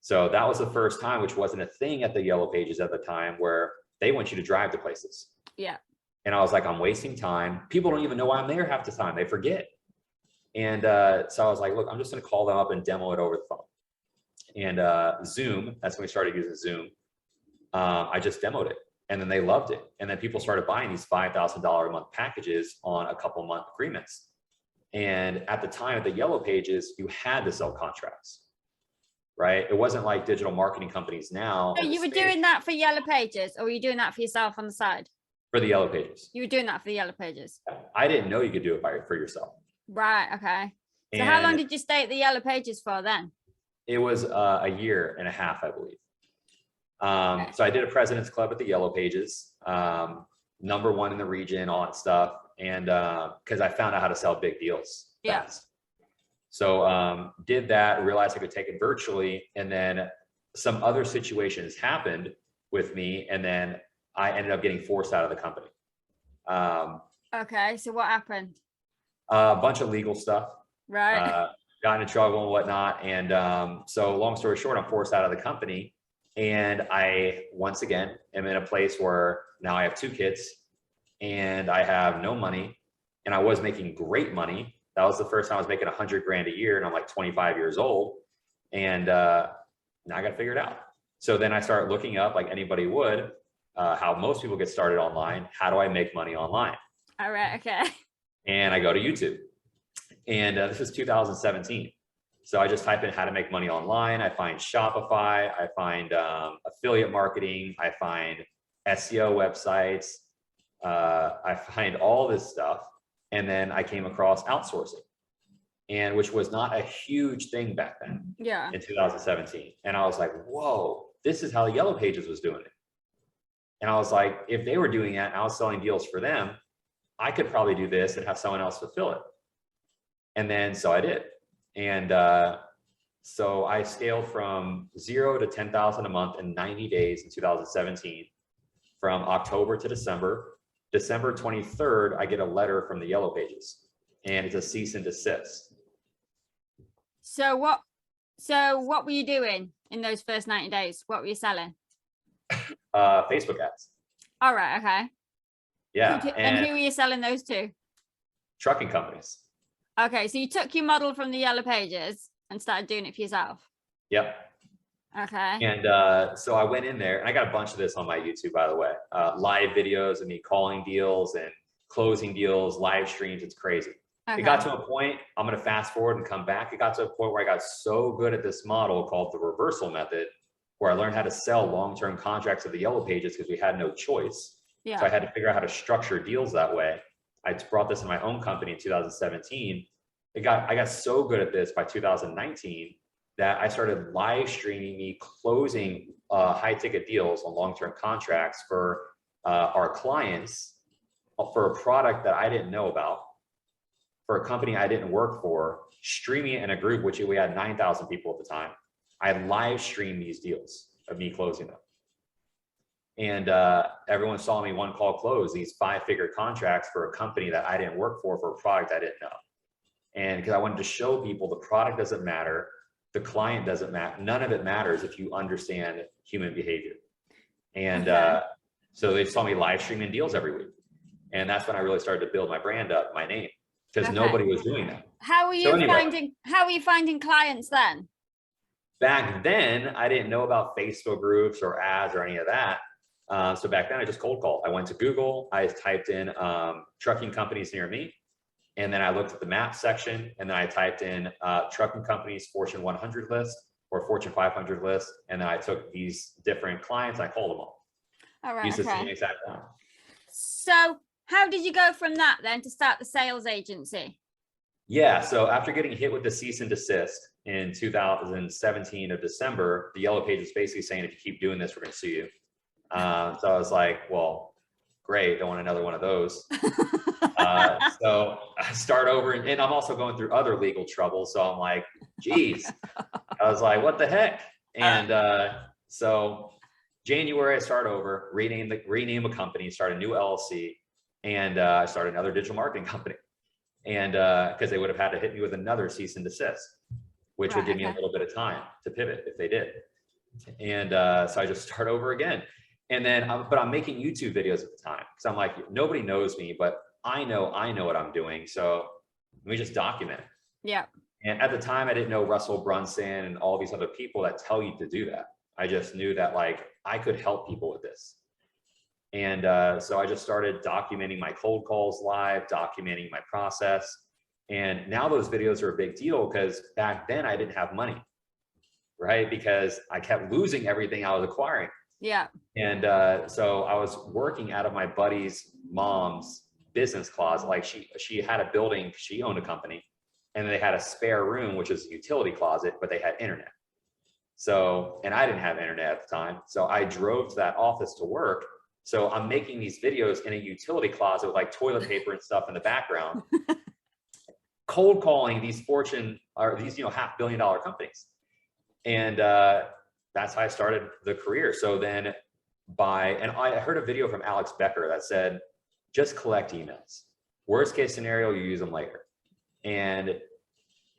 So that was the first time, which wasn't a thing at the Yellow Pages at the time, where they want you to drive to places. Yeah. And I was like, I'm wasting time. People don't even know why I'm there half the time. They forget. And so I was like, look, I'm just going to call them up and demo it over the phone. And Zoom, that's when we started using Zoom. I just demoed it, and then they loved it. And then people started buying these $5,000 a month packages on a couple month agreements. And at the time at the Yellow Pages, you had to sell contracts, right? It wasn't like digital marketing companies now. So you were doing that for Yellow Pages, or were you doing that for yourself on the side? For the Yellow Pages. You were doing that for the Yellow Pages. I didn't know you could do it for yourself. Right. Okay. So And how long did you stay at the Yellow Pages for then? it was a year and a half, I believe. Okay. So I did a President's Club at the Yellow Pages, #1 in the region, all that stuff. And because I found out how to sell big deals fast. So did that, realized I could take it virtually. And then some other situations happened with me. And then I ended up getting forced out of the company. Okay. So what happened? A bunch of legal stuff. Right. Got into trouble and whatnot. And so long story short, I'm forced out of the company. And I, once again, am in a place where now I have 2 kids and I have no money, and I was making great money. That was the first time I was making $100 grand a year, and I'm like 25 years old. And now I got to figure it out. So then I started looking up, like anybody would, how most people get started online. How do I make money online? All right. Okay. And I go to YouTube. And this is 2017. So I just type in how to make money online. I find Shopify. I find affiliate marketing. I find SEO websites. I find all this stuff. And then I came across outsourcing, and which was not a huge thing back then. Yeah. In 2017. And I was like, whoa, this is how the Yellow Pages was doing it. And I was like, if they were doing that and I was selling deals for them, I could probably do this and have someone else fulfill it. And then, so I did. And so I scaled from 0 to 10,000 a month in 90 days in 2017, from October to December. December 23rd, I get a letter from the Yellow Pages, and it's a cease and desist. So what were you doing in those first 90 days? What were you selling? Facebook ads. All right. Okay. Yeah. And who were you selling those to? Trucking companies. Okay. So you took your model from the Yellow Pages and started doing it for yourself. Yep. Okay. And so I went in there, and I got a bunch of this on my YouTube, by the way, live videos of me calling deals and closing deals, live streams. It's crazy. Okay. It got to a point, I'm going to fast forward and come back. It got to a point where I got so good at this model called the reversal method, where I learned how to sell long-term contracts of the Yellow Pages because we had no choice. Yeah. So I had to figure out how to structure deals that way. I brought this in my own company in 2017. I got so good at this by 2019 that I started live streaming me closing high ticket deals on long-term contracts for our clients for a product that I didn't know about, for a company I didn't work for, streaming it in a group, which we had 9,000 people at the time. I live streamed these deals of me closing them. And everyone saw me one call close these 5-figure contracts for a company that I didn't work for a product I didn't know. And because I wanted to show people the product doesn't matter, the client doesn't matter, none of it matters if you understand human behavior. And so they saw me live streaming deals every week. And that's when I really started to build my brand up, my name, because nobody was doing that. How were you finding clients then? Back then, I didn't know about Facebook groups or ads or any of that. So back then I just cold called. I went to Google, I typed in trucking companies near me. And then I looked at the map section, and then I typed in trucking companies, Fortune 100 list or Fortune 500 list. And then I took these different clients, I called them all. All right. Used the same exact one. So how did you go from that then to start the sales agency? Yeah. So after getting hit with the cease and desist in 2017 of December, the Yellow Pages was basically saying, if you keep doing this, we're going to sue you. So I was like, well, great. Don't want another one of those. So I start over, and I'm also going through other legal trouble. So I'm like, geez, I was like, what the heck? And so January, I start over, rename a company, start a new LLC, and I started another digital marketing company. And because they would have had to hit me with another cease and desist, which would give me a little bit of time to pivot if they did. And so I just start over again. And then, but I'm making YouTube videos at the time, because I'm like, nobody knows me, but I know what I'm doing. So let me just document it. Yeah. And at the time, I didn't know Russell Brunson and all these other people that tell you to do that. I just knew that like I could help people with this. And so I just started documenting my cold calls live, documenting my process. And now those videos are a big deal, because back then I didn't have money, right? Because I kept losing everything I was acquiring. Yeah. And so I was working out of my buddy's mom's business closet. Like she had a building, she owned a company, and they had a spare room, which is a utility closet, but they had internet. So, and I didn't have internet at the time. So I drove to that office to work. So I'm making these videos in a utility closet with like toilet paper and stuff in the background, cold calling these Fortune or these, $500 million companies. And that's how I started the career. So then and I heard a video from Alex Becker that said, just collect emails. Worst case scenario, you use them later. And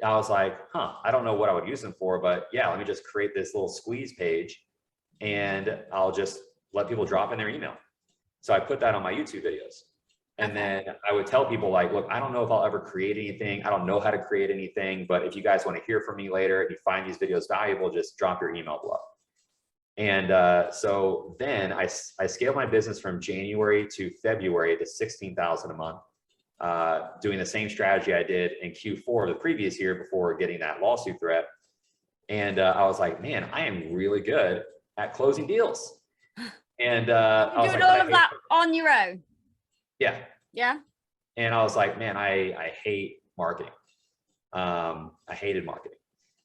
I was like, I don't know what I would use them for, but yeah, let me just create this little squeeze page, and I'll just let people drop in their email. So I put that on my YouTube videos. And then I would tell people like, look, I don't know if I'll ever create anything. I don't know how to create anything, but if you guys want to hear from me later, if you find these videos valuable, just drop your email below. And so then I scaled my business from January to February to 16,000 a month, doing the same strategy I did in Q4 of the previous year before getting that lawsuit threat. And I was like, man, I am really good at closing deals. And I was doing all of that on your own. Yeah. Yeah. And I was like, man, I hate marketing. I hated marketing.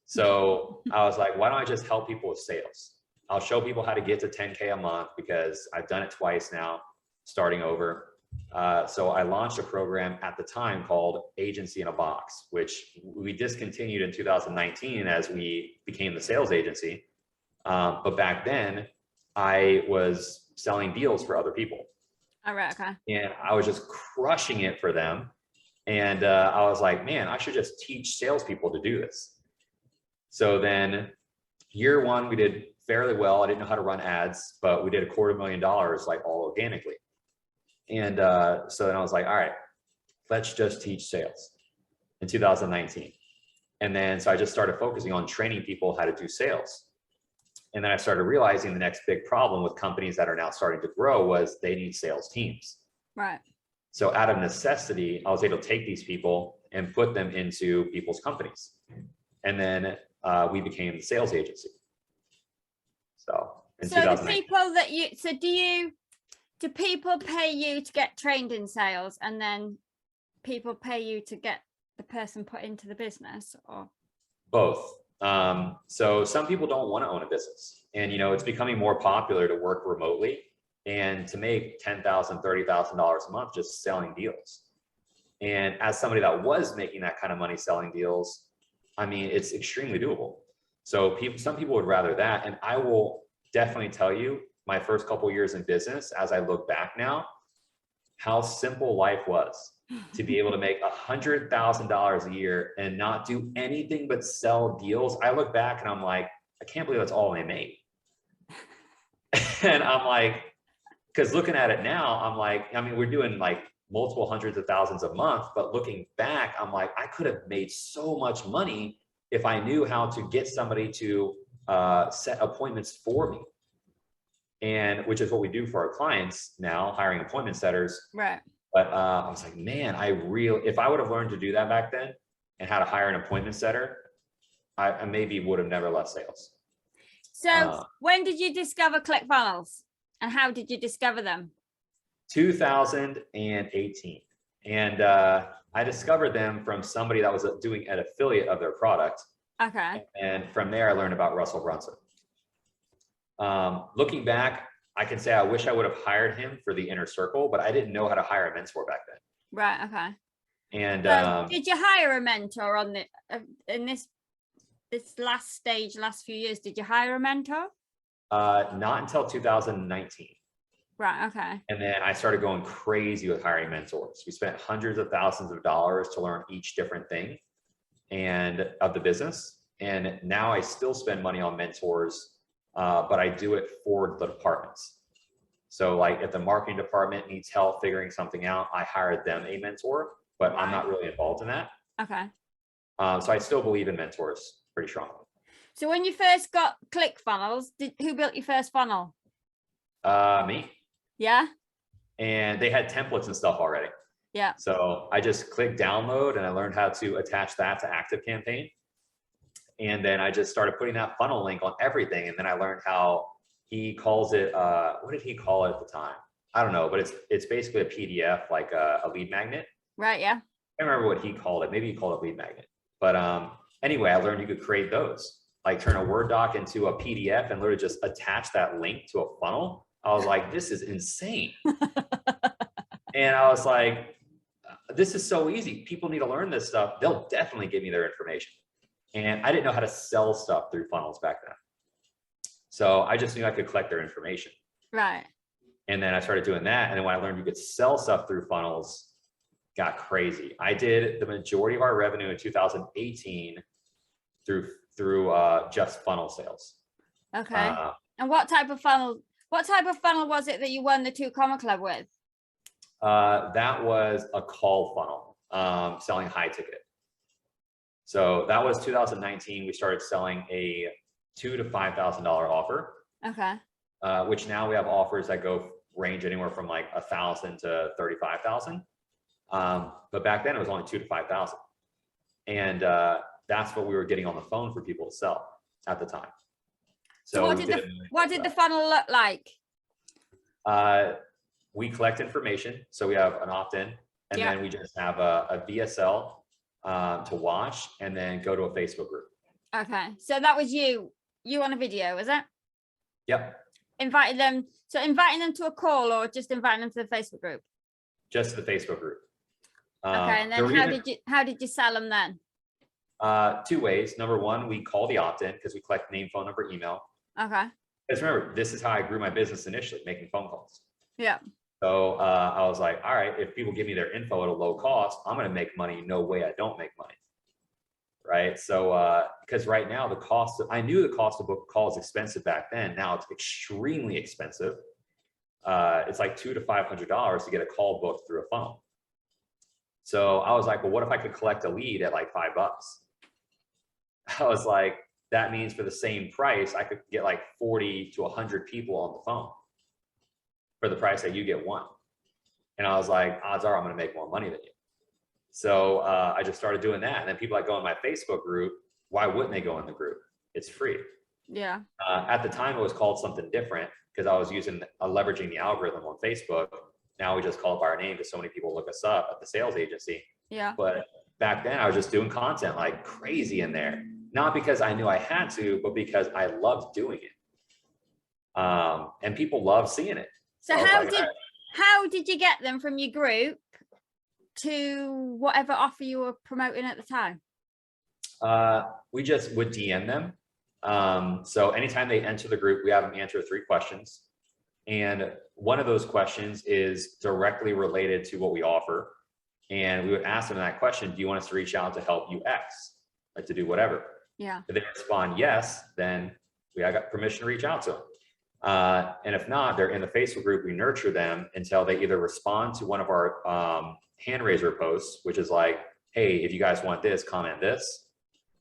So I was like, why don't I just help people with sales? I'll show people how to get to 10K a month because I've done it twice now, starting over. So I launched a program at the time called Agency in a Box, which we discontinued in 2019 as we became the sales agency. But back then I was selling deals for other people. All right. Okay. And I was just crushing it for them. And I was like, man, I should just teach salespeople to do this. So then year one, we did fairly well. I didn't know how to run ads, but we did $250,000 like all organically. And so then I was like, all right, let's just teach sales in 2019. And then, so I just started focusing on training people how to do sales. And then I started realizing the next big problem with companies that are now starting to grow was they need sales teams. Right. So out of necessity, I was able to take these people and put them into people's companies. And then we became the sales agency. So in So the 2019. people that you, so do people pay you to get trained in sales, and then people pay you to get the person put into the business, or? Both. So some people don't want to own a business, and it's becoming more popular to work remotely and to make $10,000, $30,000 a month just selling deals. And as somebody that was making that kind of money selling deals, I mean, it's extremely doable. So some people would rather that. And I will definitely tell you, my first couple of years in business, as I look back now, how simple life was to be able to make $100,000 a year and not do anything but sell deals. I look back and I'm like, I can't believe that's all they made. And I'm like, because looking at it now, I'm like, I mean, we're doing like multiple hundreds of thousands a month, but looking back, I'm like, I could have made so much money if I knew how to get somebody to set appointments for me. And which is what we do for our clients now, hiring appointment setters. Right. But I was like, man, if I would have learned to do that back then and how to hire an appointment setter, I maybe would have never left sales. So when did you discover ClickFunnels, and how did you discover them? 2018. And I discovered them from somebody that was doing an affiliate of their product. Okay. And from there, I learned about Russell Brunson. Looking back, I can say I wish I would have hired him for the inner circle, but I didn't know how to hire a mentor back then. Right. Okay. And did you hire a mentor on the in this last stage, last few years? Did you hire a mentor? not until 2019. Right. Okay. And then I started going crazy with hiring mentors. We spent hundreds of thousands of dollars to learn each different thing and of the business. And now I still spend money on mentors, but I do it for the departments. So like if the marketing department needs help figuring something out, I hired them a mentor, but I'm not really involved in that. Okay. So I still believe in mentors pretty strongly. So when you first got ClickFunnels, who built your first funnel? Me. Yeah. And they had templates and stuff already. Yeah. So I just clicked download and I learned how to attach that to ActiveCampaign. And then I just started putting that funnel link on everything. And then I learned how he calls it, what did he call it at the time? I don't know, but it's basically a PDF, like a lead magnet. Right. Yeah. I don't remember what he called it. Maybe he called it lead magnet. But anyway, I learned you could create those, like turn a Word doc into a PDF and literally just attach that link to a funnel. I was like, this is insane. And I was like, this is so easy. People need to learn this stuff. They'll definitely give me their information. And I didn't know how to sell stuff through funnels back then. So I just knew I could collect their information. Right. And then I started doing that. And then when I learned you could sell stuff through funnels, got crazy. I did the majority of our revenue in 2018 through just funnel sales. Okay. And what type of funnel was it that you won the 2 Comma Club with? That was a call funnel, selling high ticket. So that was 2019. We started selling a $2,000 to $5,000 offer. Okay. Which now we have offers that range anywhere from like 1,000 to 35,000. But back then it was only 2,000 to 5,000. And that's what we were getting on the phone for people to sell at the time. So what did the funnel look like? We collect information. So we have an opt-in, and then we just have a VSL to watch, and then go to a Facebook group. Okay. So that was you on a video, was it? Yep. Inviting them to a call, or just inviting them to the Facebook group? Just to the Facebook group. Okay, and then how did you sell them then? 2 ways. Number one, we call the opt-in because we collect name, phone number, email. Okay. Because remember, this is how I grew my business initially, making phone calls. Yeah. So I was like, all right, if people give me their info at a low cost, I'm going to make money. No way I don't make money. Right. So because right now I knew the cost of book a call is expensive back then. Now it's extremely expensive. It's like $200 to $500 to get a call booked through a phone. So I was like, well, what if I could collect a lead at like $5? I was like, that means for the same price, I could get like 40 to 100 people on the phone for the price that you get one. And I was like, odds are I'm going to make more money than you. So I just started doing that. And then people that go in my Facebook group, why wouldn't they go in the group? It's free. Yeah. At the time, it was called something different because I was leveraging the algorithm on Facebook. Now we just call it by our name because so many people look us up at the sales agency. Yeah. But back then I was just doing content like crazy in there. Not because I knew I had to, but because I loved doing it. And people love seeing it. So how did you get them from your group to whatever offer you were promoting at the time? We just would DM them. So anytime they enter the group, we have them answer 3 questions. And one of those questions is directly related to what we offer. And we would ask them that question, do you want us to reach out to help you X, like to do whatever? Yeah. If they respond yes, then I got permission to reach out to them. And if not, they're in the Facebook group. We nurture them until they either respond to one of our hand raiser posts, which is like, hey, if you guys want this, comment this.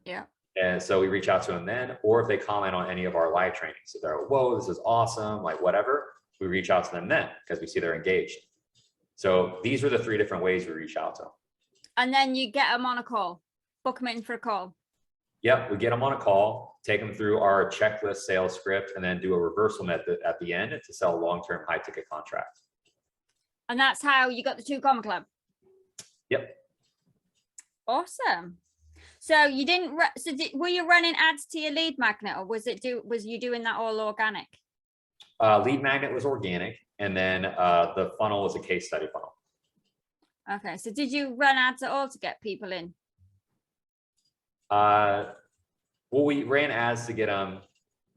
Yeah. And so we reach out to them then, or if they comment on any of our live trainings. So they're like, whoa, this is awesome, like whatever, we reach out to them then because we see they're engaged. So these are the 3 different ways we reach out to them. And then you get them on a call, book them in for a call. Yep, we get them on a call, take them through our checklist sales script, and then do a reversal method at the end to sell a long-term high ticket contract. And that's how you got the 2 Comma Club. Yep. Awesome. So you didn't, were you running ads to your lead magnet, or was you doing that all organic? Lead magnet was organic. And then the funnel was a case study funnel. Okay. So did you run ads at all to get people in? Well, we ran ads to get them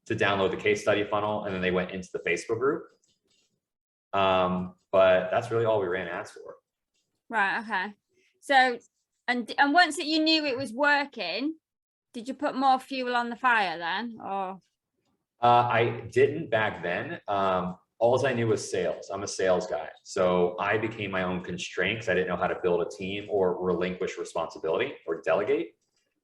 to download the case study funnel, and then they went into the Facebook group. But that's really all we ran ads for. Right. Okay. So, and once that you knew it was working, did you put more fuel on the fire then, or? I didn't back then. All I knew was sales. I'm a sales guy. So I became my own constraint because I didn't know how to build a team or relinquish responsibility or delegate.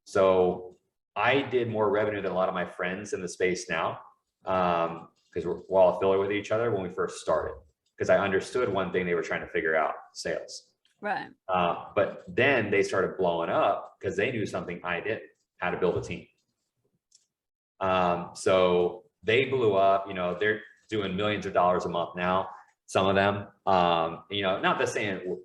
So I did more revenue than a lot of my friends in the space now, because we're all affiliated with each other when we first started, because I understood one thing they were trying to figure out: sales. Right. But then they started blowing up because they knew something I didn't, how to build a team. So they blew up, they're doing millions of dollars a month now, some of them, not the saying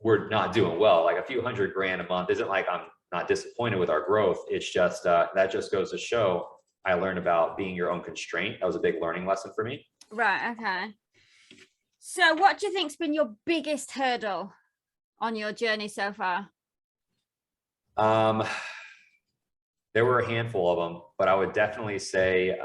we're not doing well, like a few $100 grand a month isn't like I'm not disappointed with our growth. It's just, that just goes to show I learned about being your own constraint. That was a big learning lesson for me. Right. Okay. So what do you think's been your biggest hurdle on your journey so far? There were a handful of them, but I would definitely say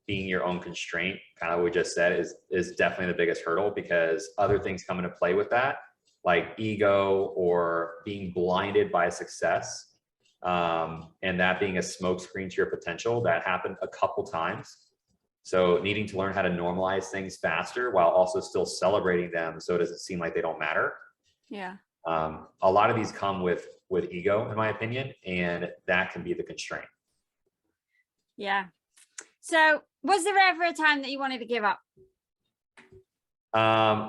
being your own constraint, kind of what we just said, is definitely the biggest hurdle, because other things come into play with that, like ego or being blinded by success, and that being a smokescreen to your potential. That happened a couple times. So needing to learn how to normalize things faster while also still celebrating them so it doesn't seem like they don't matter. Yeah. A lot of these come with ego, in my opinion, and that can be the constraint. Yeah. So was there ever a time that you wanted to give up?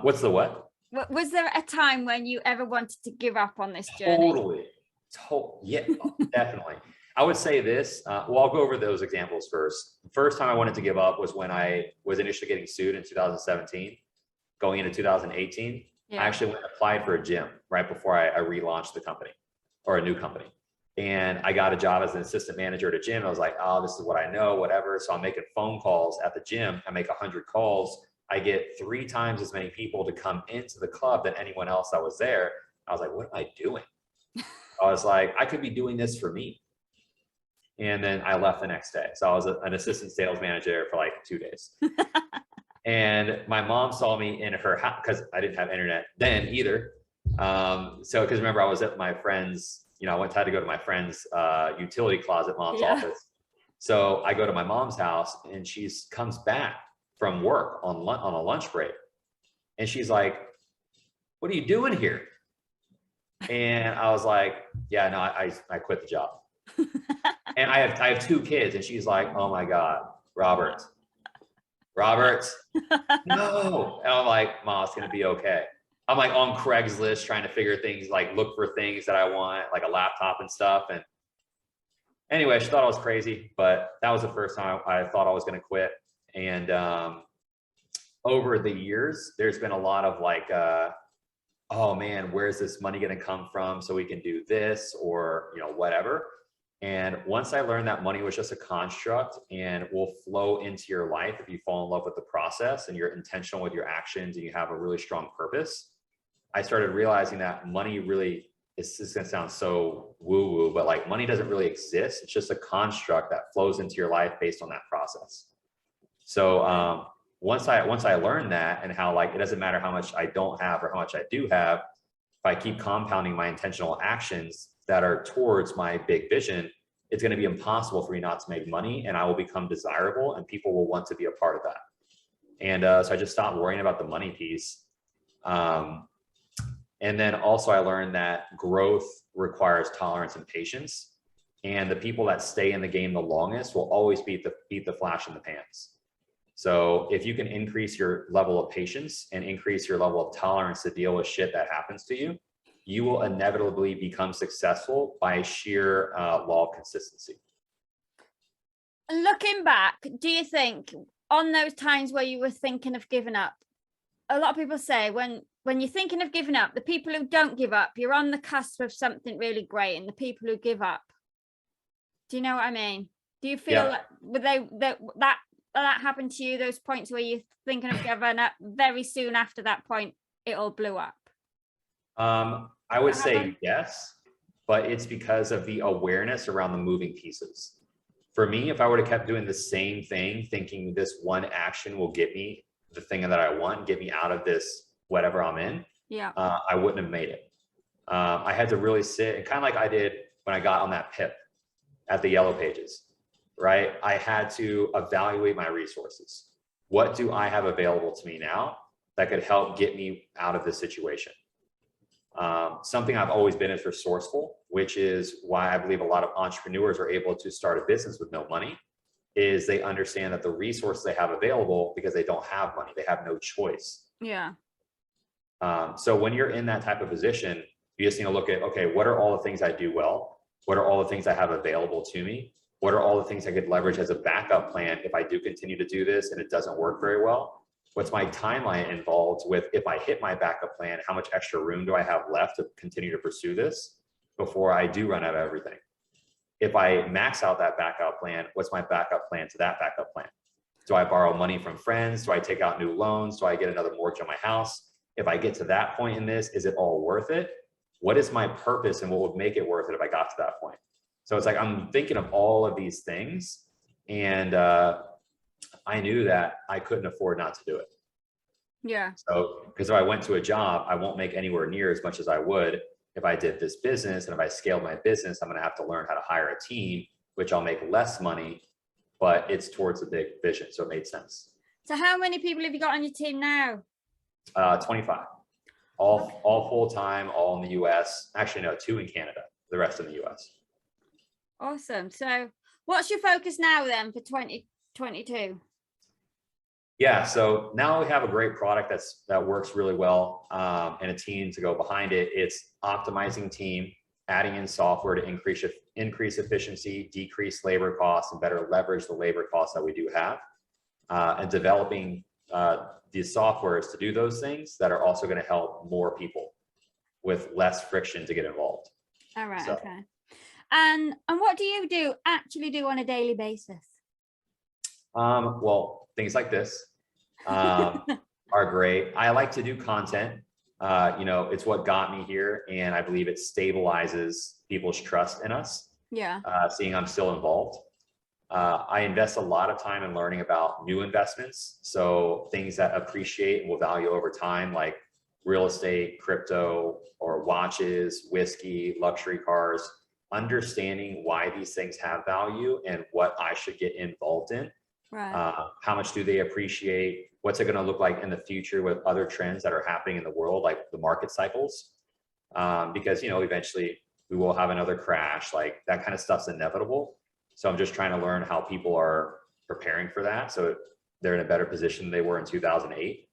What's the what? Was there a time when you ever wanted to give up on this journey? Totally. Yeah, definitely. I would say this, well, I'll go over those examples first. The first time I wanted to give up was when I was initially getting sued in 2017, going into 2018. Yeah. I actually went and applied for a gym right before I relaunched the company, or a new company. And I got a job as an assistant manager at a gym. I was like, oh, this is what I know, whatever. So I'm making phone calls at the gym. I make 100 calls. I get 3 times as many people to come into the club than anyone else that was there. I was like, what am I doing? I was like, I could be doing this for me. And then I left the next day. So I was an assistant sales manager for like 2 days. And my mom saw me in her house because I didn't have internet then either. So, because remember, I was at my friend's, I had to go to my friend's utility closet, mom's office. So I go to my mom's house and she comes back from work on a lunch break. And she's like, what are you doing here? And I was like, yeah, no, I quit the job. And I have 2 kids. And she's like, oh my God, Robert, no. And I'm like, Mom, it's gonna be okay. I'm like on Craigslist trying to figure things, like look for things that I want, like a laptop and stuff. And anyway, she thought I was crazy, but that was the first time I thought I was gonna quit. And over the years, there's been a lot of like, oh man, where's this money gonna come from so we can do this or whatever. And once I learned that money was just a construct and will flow into your life if you fall in love with the process and you're intentional with your actions and you have a really strong purpose, I started realizing that money really, it's just gonna sound so woo-woo, but like money doesn't really exist. It's just a construct that flows into your life based on that process. So once I learned that and how like it doesn't matter how much I don't have or how much I do have, if I keep compounding my intentional actions that are towards my big vision, it's going to be impossible for me not to make money, and I will become desirable and people will want to be a part of that. And so I just stopped worrying about the money piece. And then also I learned that growth requires tolerance and patience. And the people that stay in the game the longest will always beat the flash in the pans. So if you can increase your level of patience and increase your level of tolerance to deal with shit that happens to you, you will inevitably become successful by sheer law of consistency. Looking back, do you think on those times where you were thinking of giving up, a lot of people say when you're thinking of giving up, the people who don't give up, you're on the cusp of something really great, and the people who give up, do you know what I mean? Do you feel that happened to you, those points where you're thinking of giving up, very soon after that point, it all blew up? I would say yes, but it's because of the awareness around the moving pieces. For me, if I would have kept doing the same thing, thinking this one action will get me the thing that I want, get me out of this, whatever I'm in, I wouldn't have made it. I had to really sit, and kind of like I did when I got on that PIP at the Yellow Pages, right? I had to evaluate my resources. What do I have available to me now that could help get me out of this situation? Something I've always been is resourceful, which is why I believe a lot of entrepreneurs are able to start a business with no money, is they understand that the resources they have available, because they don't have money, they have no choice. Yeah. So when you're in that type of position, you just need to look at, okay, what are all the things I do well? What are all the things I have available to me? What are all the things I could leverage as a backup plan if I do continue to do this and it doesn't work very well? What's my timeline involved with, if I hit my backup plan, how much extra room do I have left to continue to pursue this before I do run out of everything? If I max out that backup plan, what's my backup plan to that backup plan? Do I borrow money from friends? Do I take out new loans? Do I get another mortgage on my house? If I get to that point in this, is it all worth it? What is my purpose and what would make it worth it if I got to that point? So it's like, I'm thinking of all of these things, and I knew that I couldn't afford not to do it. Yeah. So, because if I went to a job, I won't make anywhere near as much as I would if I did this business. And if I scaled my business, I'm going to have to learn how to hire a team, which I'll make less money, but it's towards a big vision. So it made sense. So how many people have you got on your team now? 25, all full-time, all in the US. Actually, no, 2 in Canada, the rest in the US. Awesome. So what's your focus now then for 2022? Yeah, so now we have a great product that works really well, and a team to go behind it. It's optimizing team, adding in software to increase efficiency, decrease labor costs, and better leverage the labor costs that we do have, and developing these softwares to do those things that are also going to help more people with less friction to get involved. All right. So. Okay. And what do you actually do on a daily basis? Well, things like this are great. I like to do content. It's what got me here, and I believe it stabilizes people's trust in us. Yeah. Seeing I'm still involved. I invest a lot of time in learning about new investments. So things that appreciate and will value over time, like real estate, crypto, or watches, whiskey, luxury cars, understanding why these things have value and what I should get involved in. Right. How much do they appreciate? What's it going to look like in the future with other trends that are happening in the world, like the market cycles? Because, eventually we will have another crash, like that kind of stuff's inevitable. So I'm just trying to learn how people are preparing for that, so they're in a better position than they were in 2008.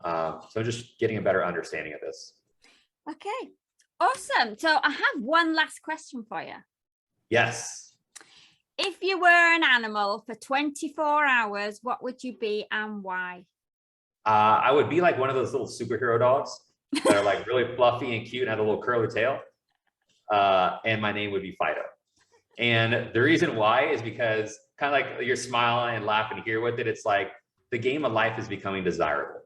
So just getting a better understanding of this. Okay, awesome. So I have one last question for you. Yes. If you were an animal for 24 hours, what would you be and why? I would be like one of those little superhero dogs that are like really fluffy and cute and have a little curly tail. And my name would be Fido. And the reason why is because kind of like you're smiling and laughing here with it. It's like the game of life is becoming desirable,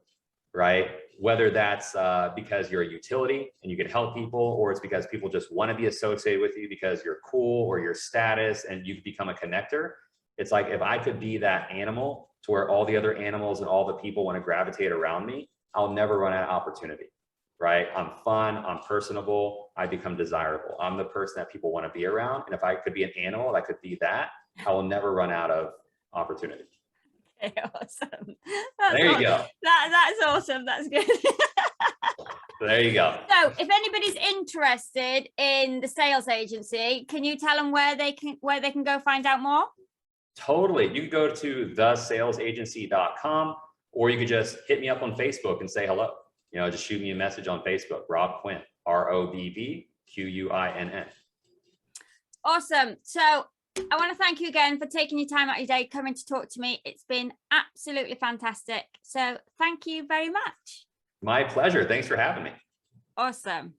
right? Whether that's because you're a utility and you can help people, or it's because people just want to be associated with you because you're cool or your status and you've become a connector. It's like, if I could be that animal to where all the other animals and all the people want to gravitate around me, I'll never run out of opportunity. Right? I'm fun, I'm personable, I become desirable. I'm the person that people want to be around. And if I could be an animal, I could be that, I will never run out of opportunity. Okay, awesome. There you go. That's awesome. That's good. There you go. So if anybody's interested in the sales agency, can you tell them where they can go find out more? Totally. You can go to thesalesagency.com, or you could just hit me up on Facebook and say hello. Just shoot me a message on Facebook, Robb Quinn, ROBBQUINN. Awesome. So I want to thank you again for taking your time out of your day, coming to talk to me. It's been absolutely fantastic. So thank you very much. My pleasure. Thanks for having me. Awesome.